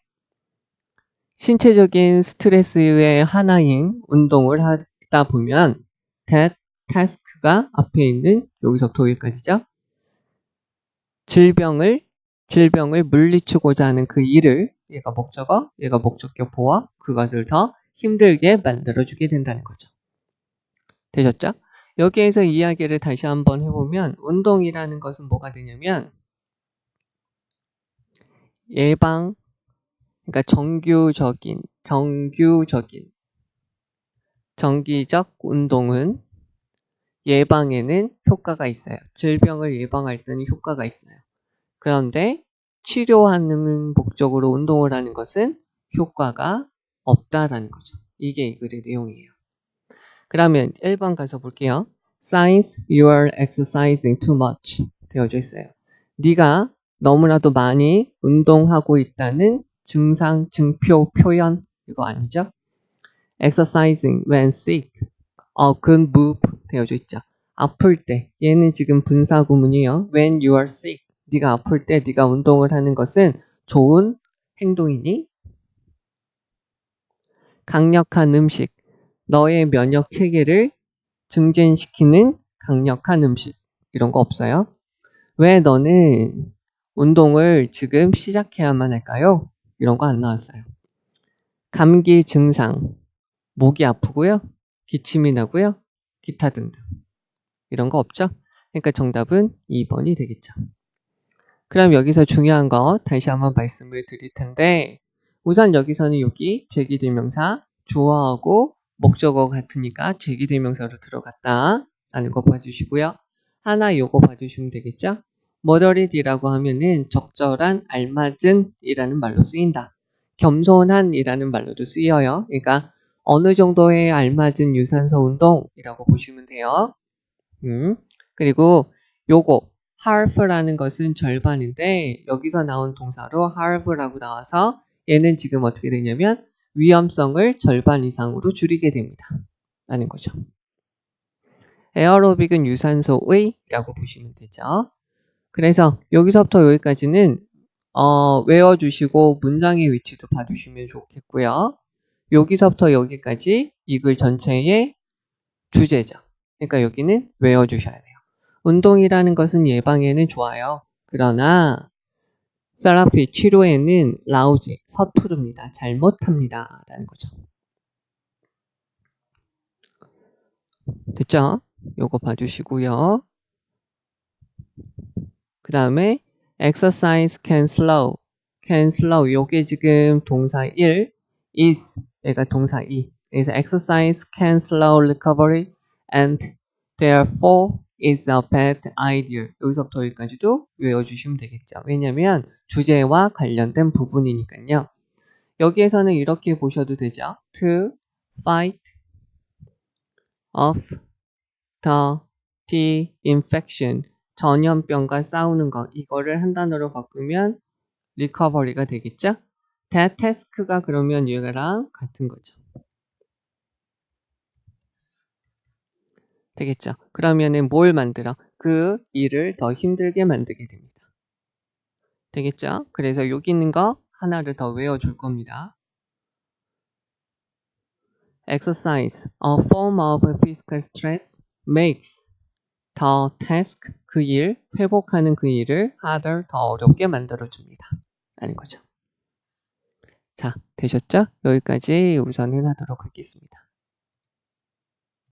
신체적인 스트레스의 하나인 운동을 하다 보면 that task가 앞에 있는 여기서부터 여기까지죠. 질병을 물리치고자 하는 그 일을 얘가 목적격 보어 그것을 더 힘들게 만들어주게 된다는 거죠. 되셨죠? 여기에서 이야기를 다시 한번 해보면 운동이라는 것은 뭐가 되냐면 그러니까 정기적 운동은 예방에는 효과가 있어요. 질병을 예방할 때는 효과가 있어요. 그런데 치료하는 목적으로 운동을 하는 것은 효과가 없다라는 거죠. 이게 이 글의 내용이에요. 그러면 1번 가서 볼게요. Signs you are exercising too much 되어져 있어요. 네가 너무나도 많이 운동하고 있다는 증상, 증표, 표현 이거 아니죠? Exercising when sick could move 되어져 있죠. 아플 때 얘는 지금 분사 구문이에요. When you are sick 네가 아플 때 네가 운동을 하는 것은 좋은 행동이니? 강력한 음식 너의 면역 체계를 증진시키는 강력한 음식 이런 거 없어요? 왜 너는 운동을 지금 시작해야만 할까요? 이런 거 안 나왔어요. 감기 증상 목이 아프고요. 기침이 나고요. 기타 등등. 이런 거 없죠? 그러니까 정답은 2번이 되겠죠. 그럼 여기서 중요한 거 다시 한번 말씀을 드릴 텐데 우선 여기서는 여기 제기대명사 주어하고 목적어 같으니까 제기대명사로 들어갔다 라는 거 봐주시고요. 하나 요거 봐주시면 되겠죠? moderat이라고 하면은 적절한, 알맞은 이라는 말로 쓰인다. 겸손한 이라는 말로도 쓰여요. 그러니까 어느 정도에 알맞은 유산소 운동이라고 보시면 돼요. 그리고 요거 half라는 것은 절반인데 여기서 나온 동사로 halve라고 나와서 얘는 지금 어떻게 되냐면 위험성을 절반 이상으로 줄이게 됩니다. 라는 거죠. 에어로빅은 유산소의 라고 보시면 되죠. 그래서 여기서부터 여기까지는 외워주시고 문장의 위치도 봐주시면 좋겠고요. 여기서부터 여기까지 이 글 전체의 주제죠. 그러니까 여기는 외워주셔야 돼요. 운동이라는 것은 예방에는 좋아요. 그러나 테라피 치료에는 라우지, 서투릅니다. 잘못합니다. 라는 거죠. 됐죠? 요거 봐주시고요. 그 다음에 exercise can slow 요게 지금 동사 1 is 얘가 동사 2 그래서 exercise can slow recovery and therefore is a bad idea 여기서부터 여기까지도 외워주시면 되겠죠. 왜냐면 주제와 관련된 부분이니까요. 여기에서는 이렇게 보셔도 되죠. to fight off the infection 전염병과 싸우는 거 이거를 한 단어로 바꾸면 recovery가 되겠죠? that task가 그러면 얘랑 같은 거죠. 되겠죠? 그러면은 뭘 만들어? 그 일을 더 힘들게 만들게 됩니다. 되겠죠? 그래서 여기 있는 거 하나를 더 외워줄 겁니다. Exercise, a form of physical stress, makes the task, 그 일, 회복하는 그 일을 harder, 더 어렵게 만들어줍니다. 라는 거죠. 자, 되셨죠? 여기까지 우선은 하도록 하겠습니다.